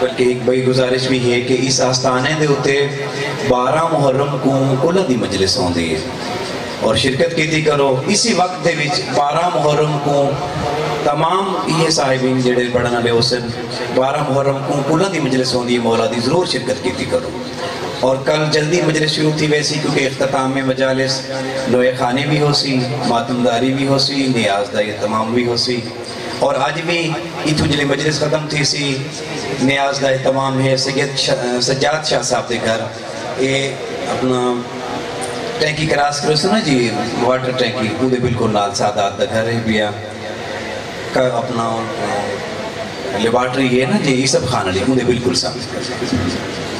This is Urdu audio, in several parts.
بلکہ ایک بڑی گزارش بھی ہے کہ اس آستانے دے ہوتے 12 محرم کو انہاں دی مجلس ہوندی ہے اور شرکت کیتی کرو اسی وقت دے وچ 12 محرم کو تمام یہ صاحبین جڑے پڑھن والے حسن 12 محرم کو انہاں دی مجلس ہوندی ہے مولا دی ضرور شرکت کیتی کرو اور کل جلدی مجلس شروع تھی ویسی کیونکہ اختتام میں مجالس لوہے خانے بھی ہو سی ماتمداری بھی ہو سی نیاز دا اہتمام بھی ہو سی اور آج بھی اتھو جلے مجلس ختم تھی سی نیاز دا اہتمام ہے سجاد شاہ صاحب دے گھر یہ اپنا ٹینکی کراس کرو سنا جی واٹر ٹینکی کودے بالکل نال سادات دا گھر ہے بیا اپنا لیبارٹری ہے نا جی یہ سب خانہ لی کودے بالکل سامنے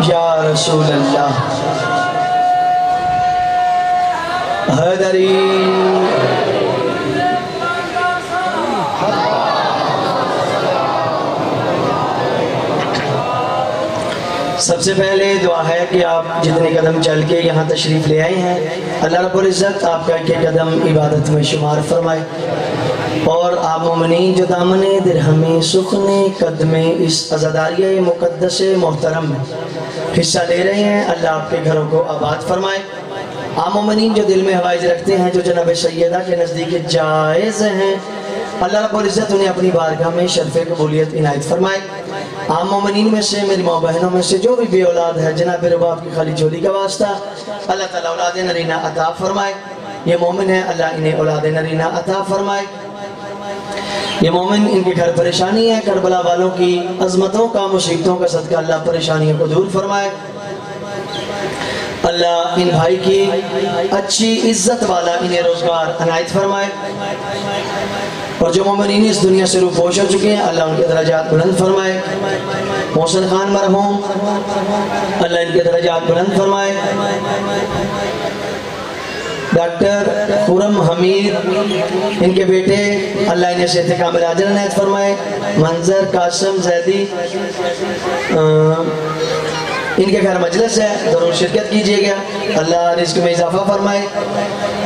یا رسول اللہ حیدری سب سے پہلے دعا ہے کہ آپ جتنے قدم چل کے یہاں تشریف لے آئے ہیں اللہ رب العزت آپ کا ایک قدم عبادت میں شمار فرمائے اور آپ مومنین جو دامن درہم سخن قدم اس عزاداریہ مقدس محترم میں حصہ لے رہے ہیں اللہ آپ کے گھروں کو آباد فرمائے آپ مومنین جو دل میں حوائج رکھتے ہیں جو جناب سیدہ کے نزدیک جائز ہیں اللہ رب العزت انہیں اپنی بارگاہ میں شرف قبولیت عنایت فرمائے عام مومنین میں سے میری ماں بہنوں میں سے جو بھی بے اولاد ہے جناب رباب کی خالی جھولی کا واسطہ اللہ تعالیٰ اولاد نرینہ عطا فرمائے یہ مومن ہے اللہ انہیں اولاد نرینہ عطا فرمائے یہ مومن ان کے گھر پریشانی ہے کربلا والوں کی عظمتوں کا مصیبتوں کا صدقہ اللہ پریشانیوں کو دور فرمائے اللہ ان بھائی کی اچھی عزت والا انہیں روزگار عنایت فرمائے اور جو مومنین اس دنیا سے روپوش ہو چکے ہیں اللہ ان کے درجات بلند فرمائے محسن خان مرحوم اللہ ان کے درجات بلند فرمائے ڈاکٹر خرم حمید ان کے بیٹے اللہ انہیں صحت کامل عاجل عنایت فرمائے منظر قاسم زیدی ان کے گھر مجلس ہے ضرور شرکت کیجئے گا اللہ رزق میں اضافہ فرمائے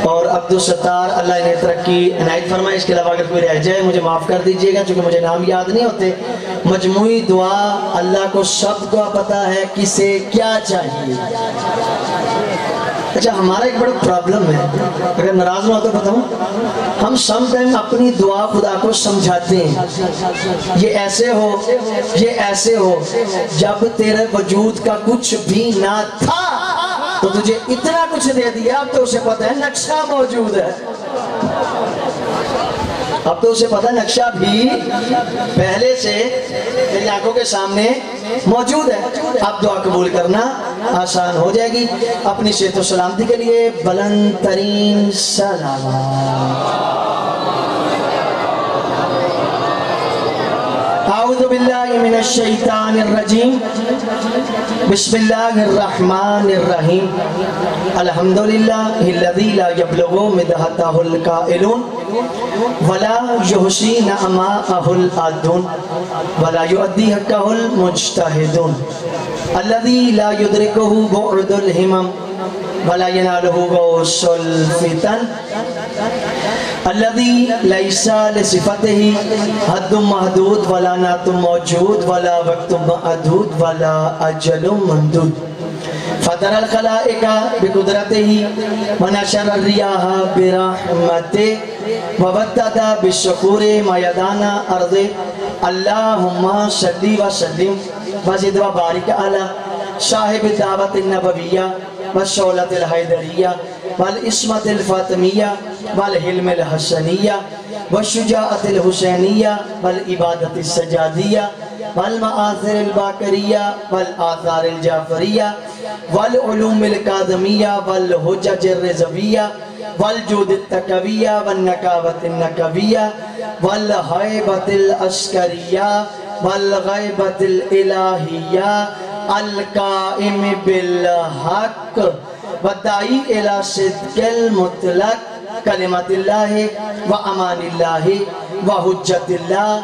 اور عبدالستار اللہ انہیں ترقی عنایت فرمائے اس کے علاوہ اگر کوئی رہ جائے مجھے معاف کر دیجئے گا چونکہ مجھے نام یاد نہیں ہوتے مجموعی دعا اللہ کو سب کو پتہ ہے کسے کیا چاہیے اچھا ہمارا ایک بڑا پرابلم ہے اگر ناراض نہ ہو تو بتاؤں ہم سم ٹائم اپنی دعا خدا کو سمجھاتے ہیں یہ ایسے ہو جب تیرے وجود کا کچھ بھی نہ تھا تو تجھے اتنا کچھ دے دیا اب تو اسے پتہ ہے نقشہ موجود ہے اب تو اسے پتہ نقشہ بھی پہلے سے میری آنکھوں کے سامنے موجود ہے اب دعا قبول کرنا آسان ہو جائے گی اپنی صحت و سلامتی کے لیے بلند ترین سلامات اعوذ باللہ من الشیطان الرجیم بسم اللہ الرحمن الرحیم الحمدللہ الذی لا یبلغ مدحتہ القائلون ولا یحصی نعماءہ العادون ولا یؤدی حقہ المجتہدون الذی لا یدرکہ بعد الہمم ولا ینالہ غوث الفتن الذي ليس لصفته حد محدود ولا نعت موجود ولا وقت معدود ولا أجل ممدود فطر الخلائق بقدرته ونشر الرياح برحمته وبدد بالشكور ميدان أرضه اللهم صل وسلم وزد وبارك على صاحب الدعوة النبوية والشولة الحيدرية والإسمة الفاطمية والحلم الحسنية والشجاعة الحسينية والعبادة السجادية والمآثر الباكرية والآثار الجعفرية والعلوم القادمية والحجج الرضوية والجود التقوية والنكابة النكبية والهيبة العسكرية والغيبة الإلهية القائم بالحق والداعي إلى صدق المطلق كلمة الله وأمان الله وحجة الله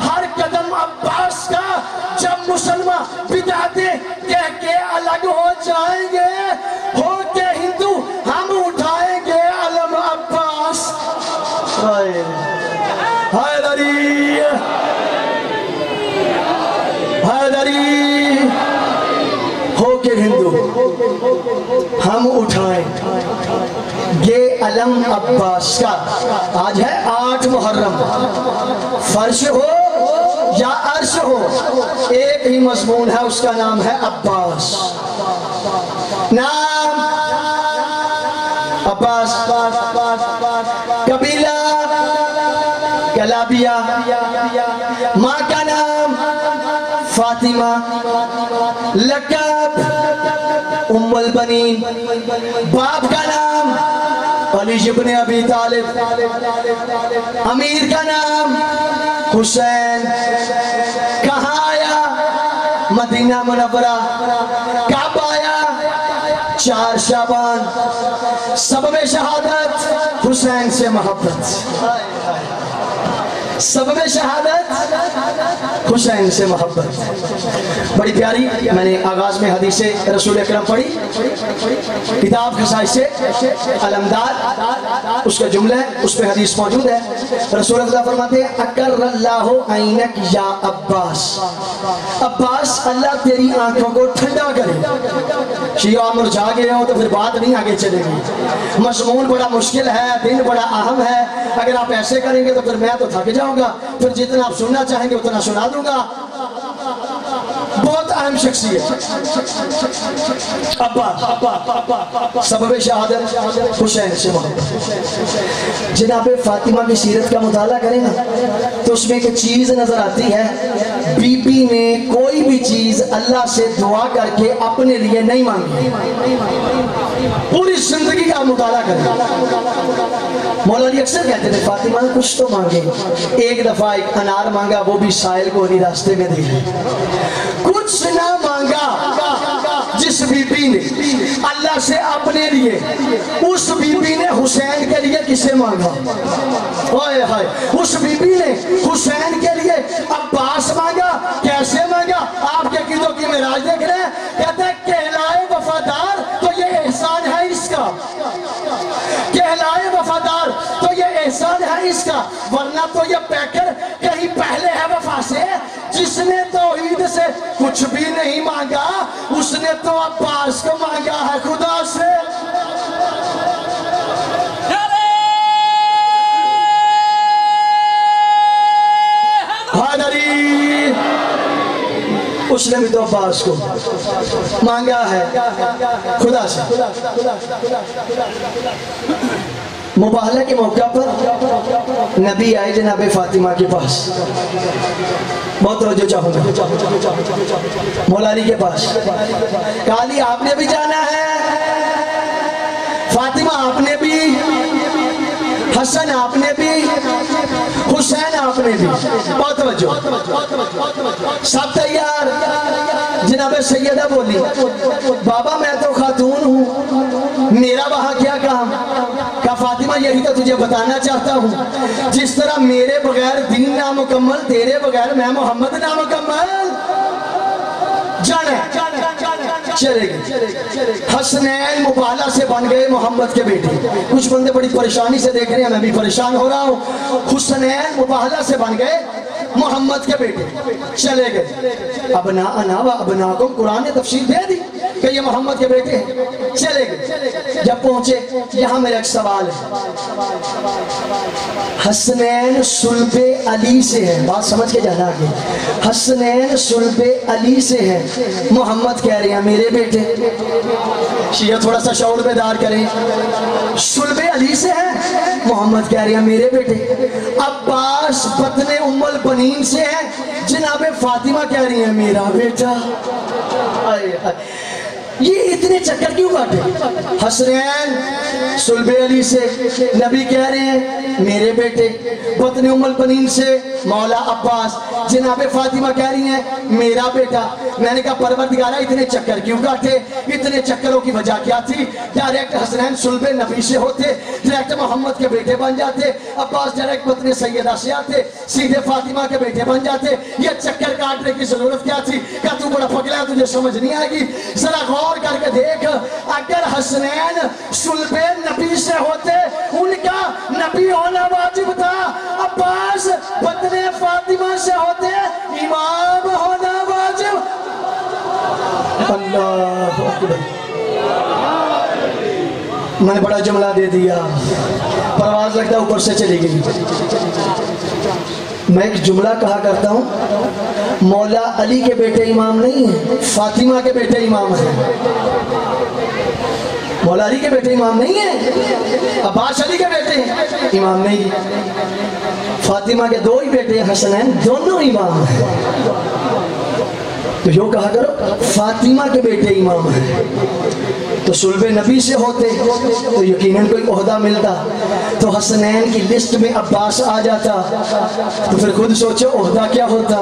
ہر قدم عباس کا. جب مسلمان بدعتیں کہہ کے الگ ہو جائیں گے ہو کے ہندو ہم اٹھائیں گے علم عباس. حیدری حیدری ہو کے ہندو ہم اٹھائیں گے علم عباس کا. آج ہے 8 محرم. فرش ہو یا عرش ہو ایک ہی مضمون ہے, اس کا نام ہے عباس. نام عباس, قبیلہ کلابیہ, ماں کا نام فاطمہ, لقب ام البنین, باپ کا نام علی ابن ابی طالب, امیر کا نام حسین. کہاں آیا؟ مدینہ منورہ. کب آیا؟ 4 شعبان. سبب شہادت حسین سے محبت. سبب شہادت حسین سے محبت. بڑی پیاری, میں نے آغاز میں حدیث رسول اکرم پڑھی, کتاب خصائص سے علمدار اس کا جملہ ہے, اس پہ حدیث موجود ہے. رسول خدا فرماتے ہیں اکر اللہ عینک یا عباس. عباس اللہ تیری آنکھوں کو ٹھنڈا کرے. شیعہ مرجھا گئے ہو تو پھر بات نہیں آگے چلے گی. مضمون بڑا مشکل ہے, دن بڑا اہم ہے. اگر آپ ایسے کریں گے تو پھر میں تو تھک جاؤں گا, پھر جتنا آپ سننا چاہیں گے اتنا سنا دوں گا. بہت اہم شخصیت عباس. سبب شہادت حسین سے محبت. جناب فاطمہ کی سیرت کا مطالعہ کریں نا تو اس میں ایک چیز نظر آتی ہے, بی بی نے کوئی بھی چیز اللہ سے دعا کر کے اپنے لیے نہیں مانگی. پوری زندگی کا مطالعہ کریں. مولا علی اکثر کہتے تھے فاطمہ کچھ تو مانگے. ایک دفعہ ایک انار مانگا, وہ بھی سائل کو انہی راستے میں دے. کچھ نہ مانگا جس بی بی نے اللہ سے اپنے لیے, اس بی بی نے حسین کے لیے کسے مانگا؟ اس بی بی نے حسین کے لیے عباس مانگا. کیسے مانگا؟ آپ کے قیدوں کی معراج دیکھ رہے ہیں, کہتے ہیں کہلائے وفادار تو یہ احسان ہے اس کا. کہلائے وفادار تو یہ احسان ہے اس کا, ورنہ تو یہ پیکر کہیں پہلے ہے وفا سے. جس نے توحید سے کچھ بھی نہیں مانگا اس نے تو عباس کو مانگا ہے خدا سے. حیدری اس نے بھی تو عباس کو مانگا ہے خدا سے. مباہلہ کے موقع پر نبی آئے جناب فاطمہ کے پاس. بہت توجہ چاہوں گا. مولا علی کے پاس کہا علی آپ نے بھی جانا ہے, فاطمہ آپ نے بھی, حسن آپ نے بھی, حسین آپ نے بھی. بہت توجہ, سب تیار. جناب سیدہ بولی بابا میں تو خاتون ہوں, میرا وہاں کیا کام؟ کہا فاطمہ یہی تو تجھے بتانا چاہتا ہوں, جس طرح میرے بغیر دین نامکمل, تیرے بغیر میں محمد نامکمل. جانے چلے گئے. حسنین مباہلہ سے بن گئے محمد کے بیٹے. کچھ بندے بڑی پریشانی سے دیکھ رہے ہیں, میں بھی پریشان ہو رہا ہوں. حسنین مباہلہ سے بن گئے محمد کے بیٹے. چلے گئے. ابناءنا و ابناکم, قرآن نے تفسیر دے دی کہ یہ محمد کے بیٹے ہیں. چلے گئے. جب پہنچے یہاں میرا ایک سوال ہے. حسنین صلب علی سے ہیں, بات سمجھ کے جانا آگے. حسنین صلب علی سے ہیں, محمد کہہ رہے ہیں میرے بیٹے. شیعہ تھوڑا سا شعور بیدار کریں. صلب علی سے ہیں, محمد کہہ رہے ہیں میرے بیٹے. عباس بطن ام البنین سے ہیں, جناب فاطمہ کہہ رہی ہیں میرا بیٹا. یہ اتنے چکر کیوں کاٹے؟ حسنین صلب علی سے نبی کہہ رہے ہیں میرے بیٹے, بطن ام البنین سے مولا عباس, جناب فاطمہ کہہ رہی ہیں میرا بیٹا. میں نے کہا پروردگارہ اتنے چکر کیوں کاٹے؟ اتنے چکروں کی وجہ کیا تھی؟ ڈائریکٹ حسنین صلب نبی سے ہوتے، ڈائریکٹ محمد کے بیٹے بن جاتے، عباس ڈائریکٹ پتن سیدہ سے آتے، سیدھے فاطمہ کے بیٹے بن جاتے، یہ چکر کاٹنے کی ضرورت کیا تھی؟ کہا تو بڑا پگلا ہے، تجھے سمجھ نہیں آئے گی، ذرا غور کر کے دیکھ، اگر حسنین صلب نبی سے ہوتے ان کا نبی ہونا واجب تھا، عباس پتن فاطمہ سے ہوتے امام ہونا واجب۔ اللہ اکبر، میں نے بڑا جملہ دے دیا، پرواز لگتا اوپر سے چلی گئی۔ میں ایک جملہ کہا کرتا ہوں، مولا علی کے بیٹے امام نہیں ہیں، فاطمہ کے بیٹے امام ہیں۔ مولا علی کے بیٹے امام نہیں ہیں، عباس علی کے بیٹے امام نہیں ہیں، فاطمہ کے دو ہی بیٹے حسنین دونوں امام ہیں۔ تو یوں کہا کرو فاطمہ کے بیٹے امام ہیں، تو صلب نبی سے ہوتے تو یقیناً کوئی عہدہ ملتا، تو حسنین کی لسٹ میں عباس آ جاتا، تو پھر خود سوچو عہدہ کیا ہوتا۔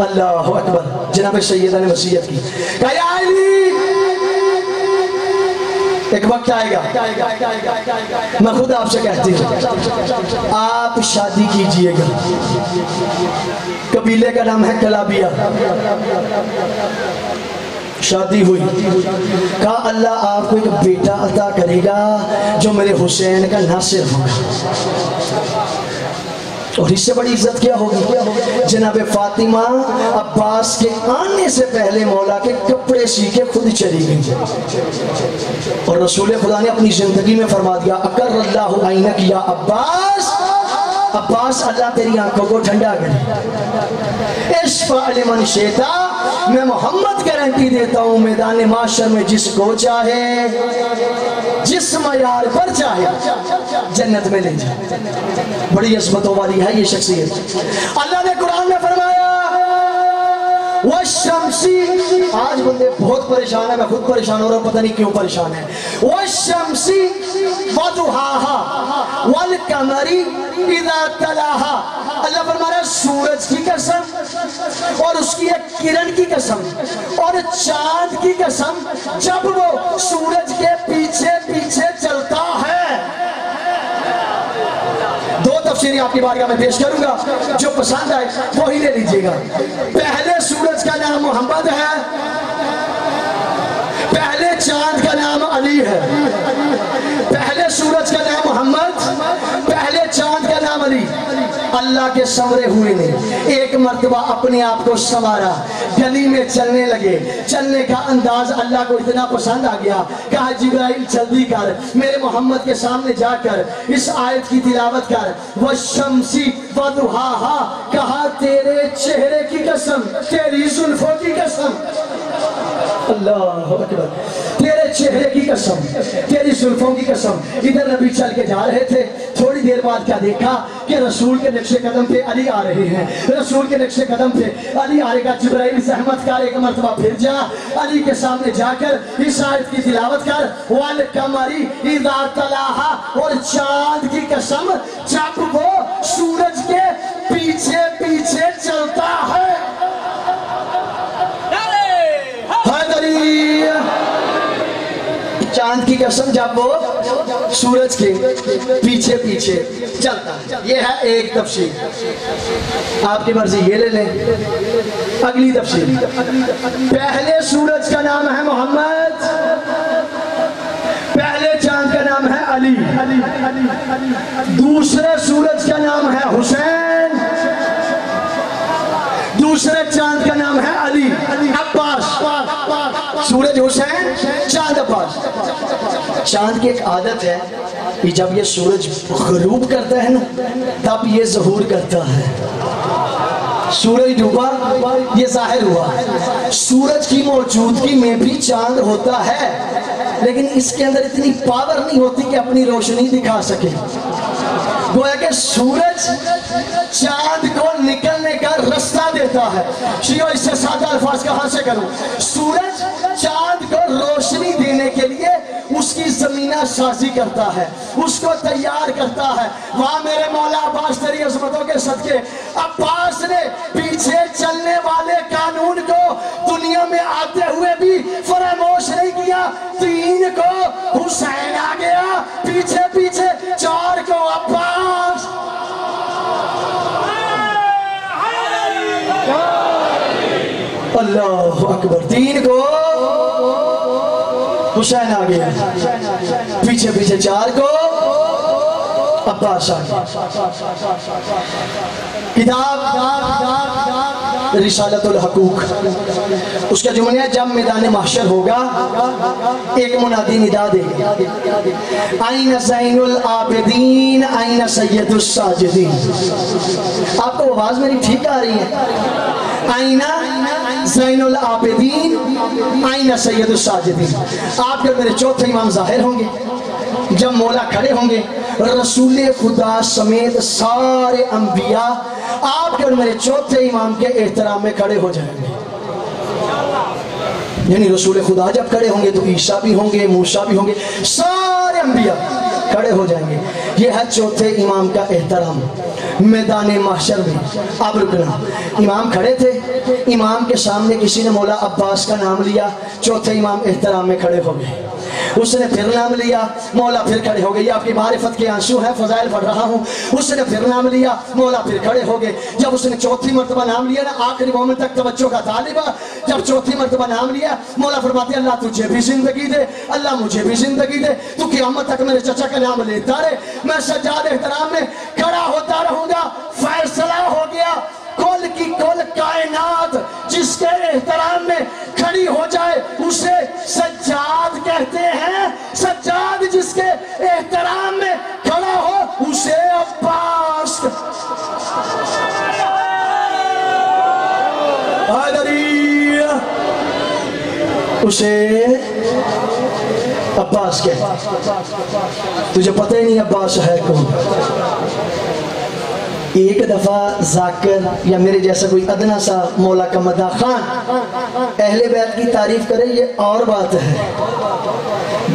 اللہ اکبر، جناب سیدہ نے وصیت کی، کہا یا علی ایک وقت آئے گا، میں خود آپ سے کہتی ہوں آپ شادی کیجئے گا، قبیلے کا نام ہے کلابیہ، شادی ہوئی، کہا اللہ آپ کو ایک بیٹا عطا کرے گا جو میرے حسین کا ناصر ہوگا، اور اس سے بڑی عزت کیا ہوگی؟ جناب فاطمہ عباس کے آنے سے پہلے مولا کے کپڑے سی کے خود چلی گئی، اور رسول خدا نے اپنی زندگی میں فرما دیا اکر اللہ عینک یا عباس، عباس اللہ تیری آنکھوں کو ٹھنڈا کرے، اشفع لمن شئتا، میں محمد گارنٹی دیتا ہوں میدان محشر میں جس کو چاہے جس معیار پر چاہے جنت میں لے جائے۔ بڑی عظمتوں والی ہے یہ شخصیت۔ اللہ نے قرآن میں فرمایا وَالشَّمْسِ، آج بندے بہت پریشان ہے، میں خود پریشان ہو رہا ہوں، پتہ نہیں کیوں پریشان ہے۔ وَالشَّمْسِ وَضُحَاهَا وَالْقَمَرِ إِذَا تَلَاهَا، اللہ فرما رہا ہے سورج کی قسم اور اس کی ایک کرن کی قسم اور چاند کی قسم، جب وہ سورج کے پیچھے پیچھے چلتا ہے۔ دو تفسیریں آپ کی بارگاہ میں پیش کروں گا، جو پسند آئے وہی لے لیجئے گا۔ پہلے سورج کا نام محمد ہے، پہلے چاند کا نام علی ہے، پہلے سورج کا نام محمد، پہلے چاند کا نام علی۔ اللہ کے سمرے ہوئے نے ایک مرتبہ اپنے آپ کو سنوارا، گلی میں چلنے لگے، چلنے کا انداز اللہ کو اتنا پسند آ گیا، کہا جبرائیل جلدی کر میرے محمد کے سامنے جا کر اس آیت کی تلاوت کر، وَالشَّمْسِ وَضُحَاهَا، کہا تیرے چہرے کی قسم، تیری زلفوں کی قسم، اللہ اکبر، تیرے چہرے کی قسم، تیری زلفوں کی قسم۔ ادھر نبی چل کے جا رہے تھے، تھوڑی دیر بعد کیا دیکھا کہ رسول کے نقش قدم پہ علی آ رہے ہیں، رسول کے نقش قدم پہ علی آئے گا، جبرائیل زحمت کر ایک مرتبہ پھر جا، علی کے سامنے جا کر اس آیت کی تلاوت کر، وَالْقَمَرِ إِذَا تَلَاهَا، اور چاند کی قسم جب وہ سورج کے پیچھے پیچھے چلتا ہے۔ چاند کی قسم جب وہ سورج کے پیچھے پیچھے چلتا ہے۔ یہ ہے ایک تفسیر، آپ کی مرضی یہ لے لیں۔ اگلی تفسیر، پہلے سورج کا نام ہے محمد، پہلے چاند کا نام ہے علی، دوسرے سورج کا نام ہے حسین، دوسرے چاند کا نام ہے علی، عباس، سورج حسین، چاند عباس۔ چاند کی ایک عادت ہے کہ جب یہ سورج غروب کرتا ہے نا تب یہ ظہور کرتا ہے، سورج ڈوبا یہ ظاہر ہوا۔ سورج کی موجودگی میں بھی چاند ہوتا ہے، لیکن اس کے اندر اتنی پاور نہیں ہوتی کہ اپنی روشنی دکھا سکے۔ گویا کہ سورج چاند کو نکلنے کا رستہ دیتا ہے۔ شیعہ اس سے سادہ الفاظ کہاں سے کروں؟ سورج چاند کو روشنی دینے کے لیے اس کی زمینہ سازی کرتا ہے، اس کو تیار کرتا ہے۔ وہاں میرے مولا عباس تیری عظمتوں کے صدقے، عباس نے پیچھے چلنے والے قانون کو تین کو حسین آ گیا، پیچھے پیچھے چار کو عباس، اللہ اکبر، تین کو حسین آ گیا، پیچھے پیچھے چار کو عباس آ گیا۔ کتاب رسالت الحقوق، اس کا جملہ ہے جب میدان محشر ہوگا ایک منادی ندا دے گا، آئین زین العابدین آئین سید الساجدین۔ آپ کو آواز میری ٹھیک آ رہی ہے؟ آئین زین العابدین آئین سید الساجدین۔ آپ کے میرے چوتھے امام ظاہر ہوں گے، جب مولا کھڑے ہوں گے، رسول خدا سمیت سارے انبیاء آپ کے اور میرے چوتھے امام کے احترام میں کھڑے ہو جائیں گے۔ یعنی رسول خدا جب کھڑے ہوں گے تو عیسیٰ بھی ہوں گے، موسیٰ بھی ہوں گے، سارے انبیاء کھڑے ہو جائیں گے۔ یہ ہے چوتھے امام کا احترام میدان محشر میں۔ اب رکنا، امام کھڑے تھے، امام کے سامنے کسی نے مولا عباس کا نام لیا، چوتھے امام احترام میں کھڑے ہو گئے۔ اس نے پھر نام لیا، مولا پھر کھڑے ہو گئے۔ یہ آپ کی معرفت کے آنسو ہیں، فضائل پڑھ رہا ہوں۔ اس نے پھر نام لیا، مولا پھر کھڑے ہو گئے۔ جب اس نے چوتھی مرتبہ نام لیا نا، آخری مومن تک توجہ کا طالب، جب چوتھی مرتبہ نام لیا، مولا فرماتے ہیں اللہ تجھے بھی زندگی دے، اللہ مجھے بھی زندگی دے، تو قیامت تک میرے چچا کا نام لیتا رہے، میں سجاد احترام میں کھڑا ہوتا رہوں گا۔ فیصلہ ہو گیا، کل کی کل کائنات جس کے احترام میں کھڑی ہو جائے اسے سجاد کہتے ہیں، سجاد جس کے احترام میں کھڑا ہو اسے عباس، اسے عباس کہتے ہیں۔ تجھے پتہ ہی نہیں عباس ہے کون۔ ایک دفعہ ذاکر یا میرے جیسا کوئی ادنا سا مولا کا مداح خان اہل بیت کی تعریف کرے یہ اور بات ہے،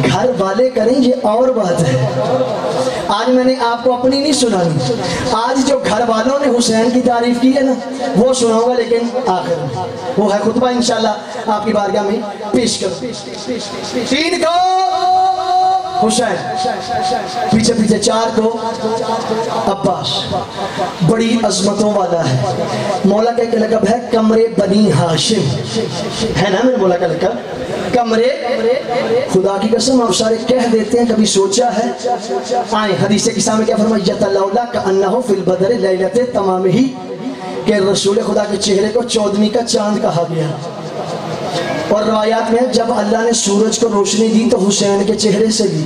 گھر والے کریں یہ اور بات ہے۔ آج میں نے آپ کو اپنی نہیں سنانی، آج جو گھر والوں نے حسین کی تعریف کی ہے نا وہ سناؤں گا، لیکن آخر میں وہ ہے خطبہ انشاءاللہ آپ کی بارگاہ میں پیش کروں۔ تین کو حسین، پیچھے پیچھے چار کو عباس، بڑی عظمتوں والا ہے۔ مولا کا ایک لقب ہے کمرے بنی ہاشم، ہے نا میرے مولا کا لقب کمرے، خدا کی قسم آپ سارے کہہ دیتے ہیں کبھی سوچا ہے؟ آئیں حدیث قصہ میں کیا فرمایا، یتلولا کأنہ فی البدر لیلۃ تمامہ، کہ رسول خدا کے چہرے کو 14ویں کا چاند کہا گیا۔ اور روایات میں جب اللہ نے سورج کو روشنی دی تو حسین کے چہرے سے دی،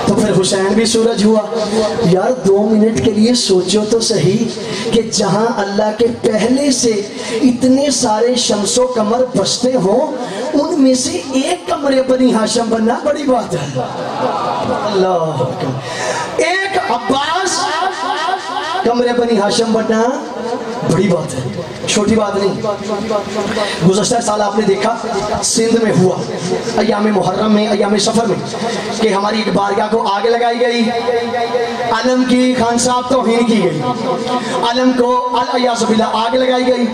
تو پھر حسین بھی سورج ہوا۔ یار 2 منٹ کے لیے سوچو تو صحیح کہ جہاں اللہ کے پہلے سے اتنے سارے شمس و قمر بستے ہوں، ان میں سے ایک کمرے بنی ہاشم بننا بڑی بات ہے۔ اللہ ایک عباس کمرے بنی ہاشم بننا بڑی بات ہے، چھوٹی بات نہیں۔ گزشتہ سال آپ نے دیکھا سندھ میں ہوا، ایام محرم میں، ایام سفر میں، کہ ہماری ایک بارگاہ کو آگ لگائی گئی، علم کی خان صاحب توہین کی گئی، علم کو الیاذ باللہ آگ لگائی گئی،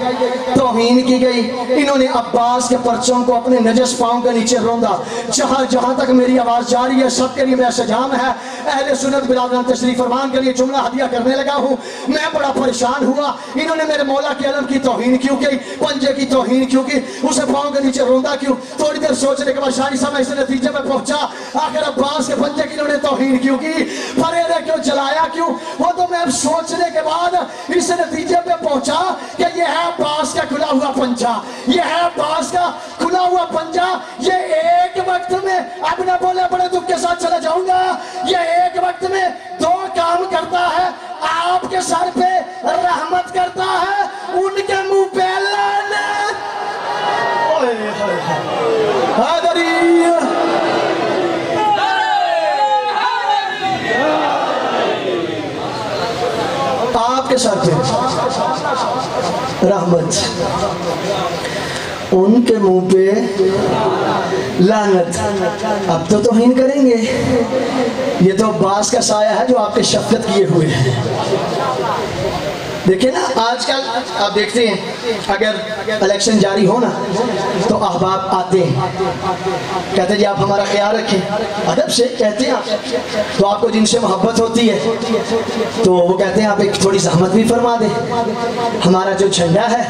توہین کی گئی۔ انہوں نے عباس کے پرچم کو اپنے نجس پاؤں کے نیچے روندا۔ جہاں جہاں تک میری آواز جا رہی ہے سب کے لیے میرا سجام ہے، اہل سنت برادران تشریف فرمان کے لیے جملہ ہدیہ کرنے لگا ہوں۔ میں بڑا پریشان ہوا، انہوں نے میرے مولا کے علم کی توہین کیوں کی، پنجے کی توہین کیوں کی، اسے پاؤں کے نیچے روندا کیوں؟ تھوڑی دیر سوچنے کے بعد شاعری صاحب میں اس نتیجے میں پہنچا، آخر عباس کے پنجے کی انہوں نے توہین کیوں کی، پریرے کیوں، جلایا کیوں؟ وہ تو میں اب سوچنے کے بعد اس نتیجے پہ پہنچا کہ یہ ہے عباس کا کھلا ہوا پنجہ، یہ ہے عباس کا کھلا ہوا پنجہ۔ یہ ایک وقت میں، اب نہ بولے بڑے دکھ کے ساتھ چلا جاؤں گا، یہ ایک وقت میں 2 کام کرتا ہے، آپ کے سر پہ رحمت کرتا ہے، ان کے منہ پہ لعنت۔ آپ کے سر پہ رحمت، ان کے منہ پہ لعنت۔ اب تو توہین کریں گے، یہ تو عباس کا سایہ ہے جو آپ کے شفقت کیے ہوئے ہیں۔ دیکھیں نا آج کل آپ دیکھتے ہیں اگر الیکشن جاری ہونا تو احباب آتے ہیں, کہتے ہیں جی آپ ہمارا خیال رکھیں, ادب سے کہتے ہیں آپ, تو آپ کو جن سے محبت ہوتی ہے تو وہ کہتے ہیں آپ ایک تھوڑی زحمت بھی فرما دیں, ہمارا جو جھنڈا ہے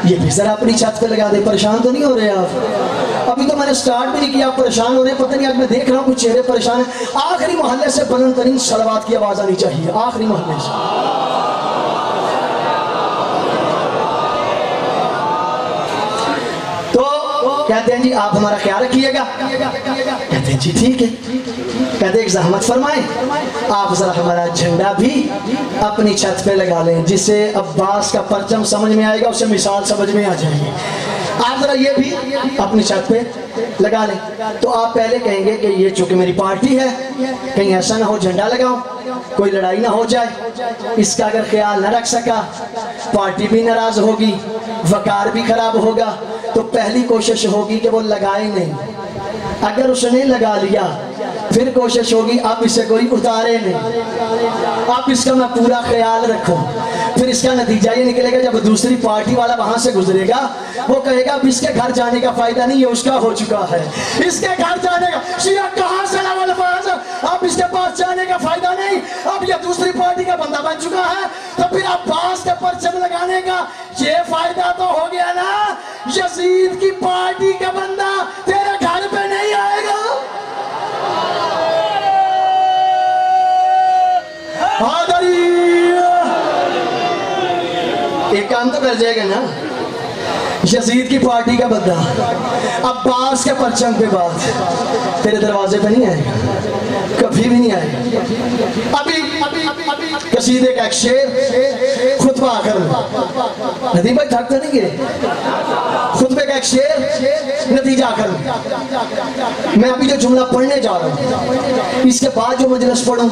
یہ بھی ذرا اپنی چھت پہ لگا دیں. پریشان تو نہیں ہو رہے آپ؟ ابھی تو میں نے سٹارٹ بھی نہیں کیا, آپ پریشان ہو رہے ہیں, پتہ نہیں آج میں دیکھ رہا ہوں کچھ چہرے پریشان ہیں. آخری محلے سے بلند ترین صلوات کی آواز آنی چاہیے, آخری محلے سے. کہتے ہیں جی آپ ہمارا خیال رکھیے گا, کہتے ہیں جی ٹھیک ہے, کہتے ہیں ایک زحمت فرمائیں, آپ ذرا ہمارا جھنڈا بھی اپنی چھت پہ لگا لیں, جس سے عباس کا پرچم سمجھ میں آئے گا, اسے مثال سمجھ میں آ جائے گی, آپ ذرا یہ بھی اپنی چھت پہ لگا لیں. تو آپ پہلے کہیں گے کہ یہ چونکہ میری پارٹی ہے, کہیں ایسا نہ ہو جھنڈا لگاؤں کوئی لڑائی نہ ہو جائے, اس کا اگر خیال نہ رکھ سکا پارٹی بھی ناراض ہوگی, وقار بھی خراب ہوگا. تو پہلی کوشش ہوگی کہ وہ لگائے نہیں, اگر اس نے لگا لیا پھر کوشش ہوگی اب اسے کوئی اتارے نہیں, اب اس کا میں پورا خیال رکھوں. پھر اس کا نتیجہ یہ نکلے گا جب دوسری پارٹی والا وہاں سے گزرے گا وہ کہے گا اب اس کے گھر جانے کا فائدہ نہیں, یہ اس کا ہو چکا ہے, اس کے گھر جانے کا شیعہ کہاں سے اب اس کے پاس جانے کا فائدہ نہیں, اب یہ دوسری پارٹی کا بندہ بن چکا ہے. تو پھر عباس کا پرچم لگانے کا یہ فائدہ تو ہو گیا نا, یزید کی پارٹی کا بندہ تیرے گھر پہ نہیں آئے گا. ایک کام تو کر جائے گا نا, یزید کی پارٹی کا بندہ عباس کے پرچم کے بعد تیرے دروازے پہ نہیں آئے گا, کبھی بھی نہیں آئے گا. ابھی قصیدے کا ایک شعر خطبہ آخر میں, ندیم بھائی تھکتے نہیں گئے, خطبے کا ایک شعر نتیجہ آخر میں ابھی جو جملہ پڑھنے جا رہا ہوں اس کے بعد جو مجلس پڑھوں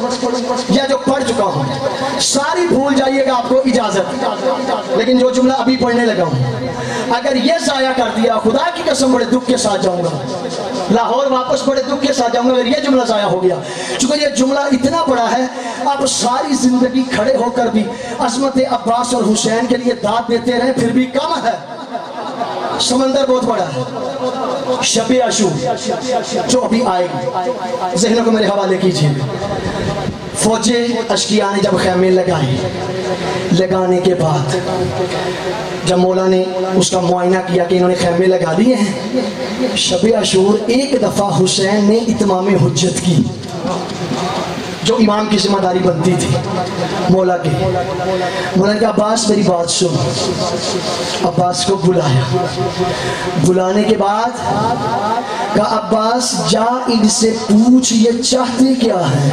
یا جو پڑھ چکا ہوں ساری بھول جائیے گا, آپ کو اجازت, لیکن جو جملہ ابھی پڑھنے لگا ہوں اگر یہ ضائع کر دیا خدا کی قسم بڑے دکھ کے ساتھ جاؤں گا, لاہور واپس بڑے دکھ کے ساتھ جاؤں گا اگر یہ جملہ ضائع ہو گیا. چونکہ یہ جملہ اتنا بڑا ہے آپ ساری زندگی کھڑے ہو کر بھی عظمت عباس اور حسین کے لیے داد دیتے رہے پھر بھی کم ہے. سمندر بہت بڑا ہے, شب عاشور جو ابھی آئے گی ذہنوں کو میرے حوالے کیجیے. فوجیں اشقیاء نے جب خیمے لگائے, لگانے کے بعد جب مولا نے اس کا معائنہ کیا کہ انہوں نے خیمے لگا دیے ہیں, شب عاشور ایک دفعہ حسین نے اتمام حجت کی جو امام کی ذمہ داری بنتی تھی مولا کی. مولا نے کہا عباس میری بات سن, عباس کو بلایا, بلانے کے بعد کہا عباس جا ان سے پوچھ یہ چاہتے کیا ہے,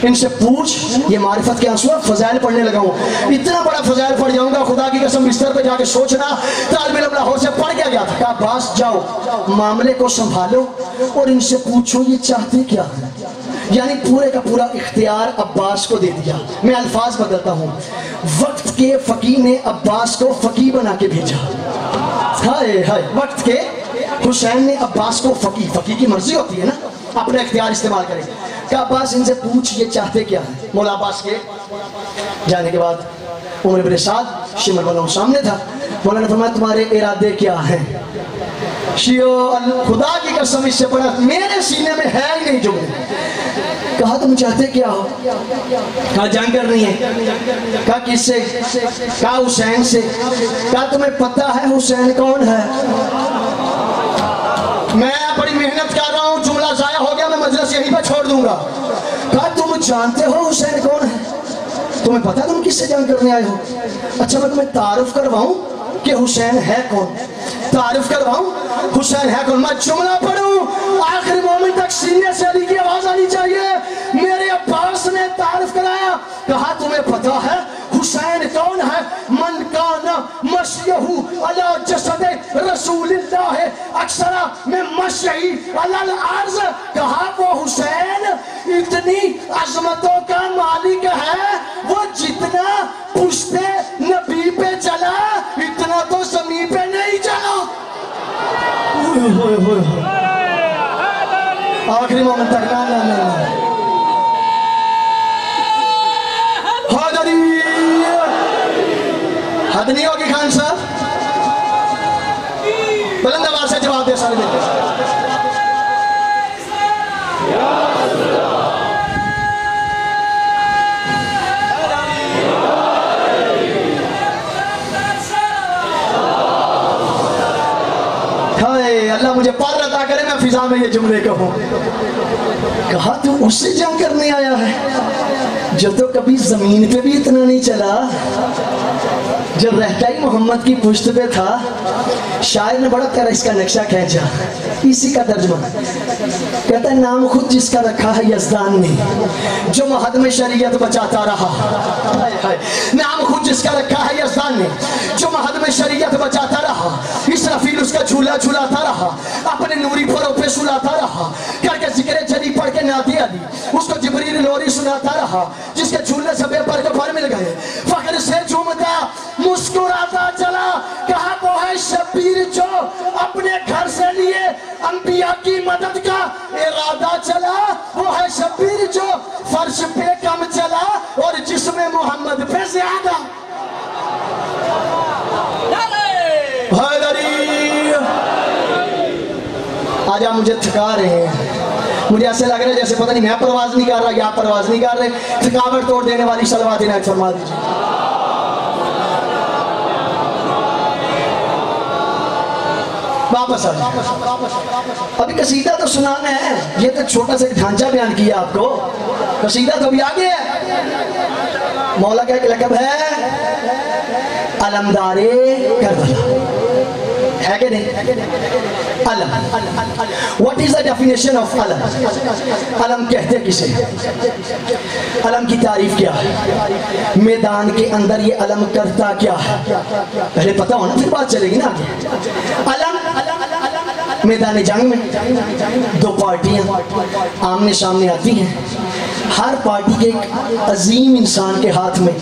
ان سے پوچھ. یہ معرفت کے آنسو فضائل پڑھنے لگا ہوں, اتنا بڑا فضائل پڑھ جاؤں گا خدا کی قسم بستر پہ جا کے سوچنا طالب علم لاہور سے پڑھ کے گیا تھا. کہا عباس جاؤ معاملے کو سنبھالو اور ان سے پوچھو یہ چاہتے کیا ہے. یعنی پورے کا پورا اختیار عباس کو دے دیا. میں الفاظ بدلتا ہوں, وقت کے فقیہ نے عباس کو فقیہ بنا کے بھیجا. ہائے ہائے, وقت کے حسین نے عباس کو فقیہ کی مرضی ہوتی ہے نا, اپنا اختیار استعمال کرے. کہ عباس ان سے پوچھ یہ چاہتے کیا ہے. مولا عباس کے جانے کے بعد عمر بن سعد شمر والا سامنے تھا. مولا نے فرمایا تمہارے ارادے کیا ہیں. شیعو خدا کی قسم اس سے پڑھا میرے سینے میں ہے ہی نہیں جملے. کہا تم چاہتے کیا ہو. کہا جنگ کرنی ہے. کہا کس سے. کہا حسین سے. کہا تمہیں پتہ ہے حسین کون ہے. میں بڑی محنت کر رہا ہوں, جملہ ضائع ہو گیا, میں مجلس یہیں پہ چھوڑ دوں گا. کہا تم جانتے ہو حسین کون ہے. تمہیں پتہ تم کس سے جنگ کرنے آئے ہو. اچھا میں تمہیں تعارف کرواؤں کہ حسین ہے کون. تعارف کرواؤں حسین ہے کون. میں جملہ پڑھوں آخری مومن تک سینے سے علی کی آواز آنی چاہیے. میرے عباس نے تعارف کرایا. کہا تمہیں پتہ ہے حسین کون ہے. من کان مشیہو علی جسد رسول اللہ اکثر میں مشیہی علی الارض. کہا وہ حسین اتنی عظمتوں کا مالک ہے, وہ جتنا پشت نبی پہ چلا اتنا تو زمین پہ نہیں چلا. آخری مومن تک نا نا نا حیدری حد نہیں ہوگی خان صاحب؟ بلند آواز سے جواب دے سارے بیٹے. اللہ مجھے پار عطا کرے میں فضا میں یہ جملے کہوں. کہا تو اس سے جنگ کرنے آیا ہے جو تو کبھی زمین پہ بھی اتنا نہیں چلا. جب رہتا ہی محمد کی پشت پہ تھا. شاعر نے بڑا پیارا اس کا نقشہ کھینچا, اسی کا ترجمہ کہتا ہے نام خود جس کا رکھا ہے یزدان نے جو مہد میں شریعت بچاتا رہا. نام خود جس کا رکھا ہے یزدان نے جو مہد میں شریعت بچاتا رہا. اسرافیل اس کا جھولا جھولاتا رہا, اپنے نوری پروں پہ سلاتا رہا. کر کے ذکر جری پڑھ کے نادی علی اس کو جبریل لوری سناتا رہا. جس کے جھولے سے بے پر کے پر مل گئے فخر سے جھومتا مسکراتا چلا. کہا وہ ہے شبیر جو اپنے گھر سے لیے انبیاء کی مدد کا ارادہ چلا. وہ ہے شبیر جو فرش پہ کم چلا اور جسم محمد پہ زیادہ. حیدری آج آپ مجھے تھکا رہے ہیں. مجھے ایسے لگ رہا ہے جیسے پتہ نہیں میں پرواز نہیں کر رہا یا آپ پرواز نہیں کر رہے. تھکاوٹ توڑ دینے والی صلوات عنایت فرما دیجیے. واپس ابھی قصیدہ تو سنانا ہے, یہ تو چھوٹا سا ڈھانچہ بیان کیا آپ کو. قصیدہ تو ابھی آگے ہے. مولا کا ایک لقب ہے علمدار کربلا, ہے کہ نہیں؟ علم. What is the definition of علم؟ علم کہتے کسے؟ علم کی تعریف کیا ہے؟ میدان کے اندر یہ علم کرتا کیا ہے؟ پہلے پتہ ہونا پھر بات چلے گی نا آگے. علم میدان جنگ میں دو پارٹیاں آمنے سامنے آتی ہیں. ہر پارٹی کے ایک عظیم انسان کے ہاتھ میں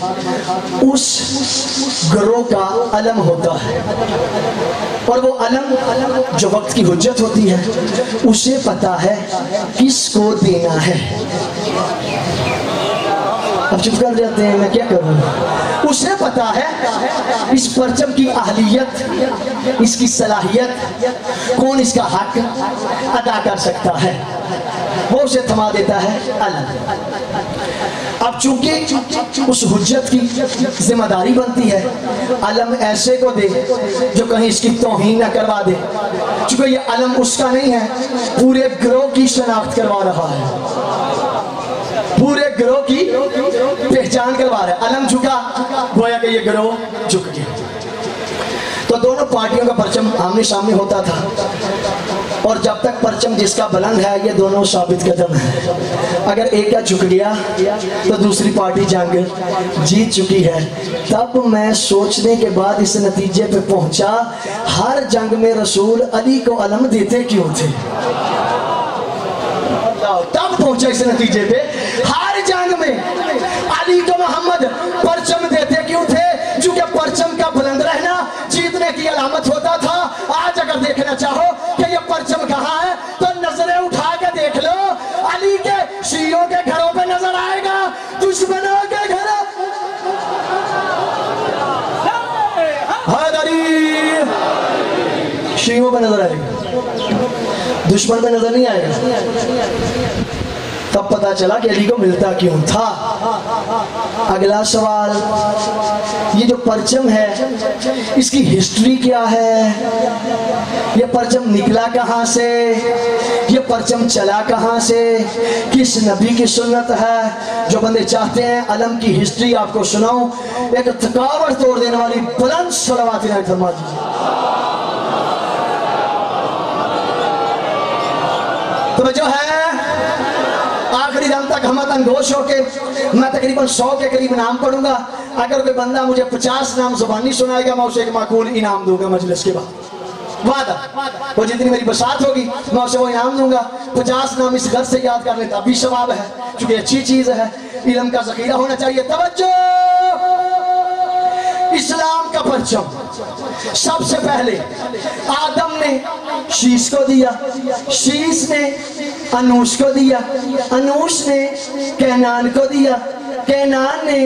اس گروہ کا علم ہوتا ہے, اور وہ علم جو وقت کی حجت ہوتی ہے اسے پتا ہے کس کو دینا ہے. اب چپ کر جاتے ہیں, میں کیا کروں. اسے پتا ہے اس پرچم کی اہلیت, اس کی صلاحیت, کون اس کا حق ادا کر سکتا ہے, وہ اسے تھما دیتا ہے علم. اب چونکہ اس حجت کی ذمہ داری بنتی ہے علم ایسے کو دے جو کہیں اس کی توہین نہ کروا دے. چونکہ یہ علم اس کا نہیں ہے, پورے گروہ کی شناخت کروا رہا ہے, پورے گروہ کی پہچان کروا رہا ہے. علم جھکا گویا کہ یہ گروہ جھک گیا. تو دونوں پارٹیوں کا پرچم آمنے سامنے ہوتا تھا, اور جب تک پرچم جس کا بلند ہے یہ دونوں ثابت قدم ہیں. اگر ایک کا جھک گیا تو دوسری پارٹی جنگ جیت چکی ہے. تب میں سوچنے کے بعد اس نتیجے پہ پہنچا ہر جنگ میں رسول علی کو علم دیتے کیوں تھے. تب پہنچا اس نتیجے پہ ہر جنگ میں علی کو محمد پرچم دیتے کیوں تھے, چونکہ پرچم کا بلند رہنا جیتنے کی علامت ہوتا تھا. آج اگر دیکھنا چاہو کہ یہ پرچم کہاں ہے تو نظریں اٹھا کے دیکھ لو, علی کے شیعوں کے گھروں پہ نظر آئے گا, دشمنوں کے گھروں حیدری شیعوں پہ نظر آئے گا, دشمن پہ نظر نہیں آئے گا. تب پتا چلا کہ علی کو ملتا کیوں تھا. اگلا سوال, یہ جو پرچم ہے اس کی ہسٹری کیا ہے؟ یہ پرچم نکلا کہاں سے, یہ پرچم چلا کہاں سے, کس نبی کی سنت ہے؟ جو بندے چاہتے ہیں علم کی ہسٹری آپ کو سناؤں, ایک تھکاوٹ توڑ دینے والی بلند صلوات عنایت فرما دیجیے. تو جو ہے آخری دم تک ہمت انگوش ہو کے میں تقریباً 100 کے قریب نام پڑھوں گا. اگر کوئی بندہ مجھے 50 نام زبانی سنائے گا میں اسے ایک معقول انعام دوں گا مجلس کے بعد. وعدہ, وہ جتنی میری بساط ہوگی میں اسے وہ انعام دوں گا. 50 نام اس گھر سے یاد کر لیتا بھی ثواب ہے, چونکہ اچھی چیز ہے, علم کا ذخیرہ ہونا چاہیے. توجہ, اسلام کا پرچم سب سے پہلے آدم نے شیش کو دیا, شیش نے انوش کو دیا, انوش نے کینان کو دیا, کینان نے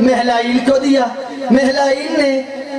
مہلائیل کو دیا, مہلائیل نے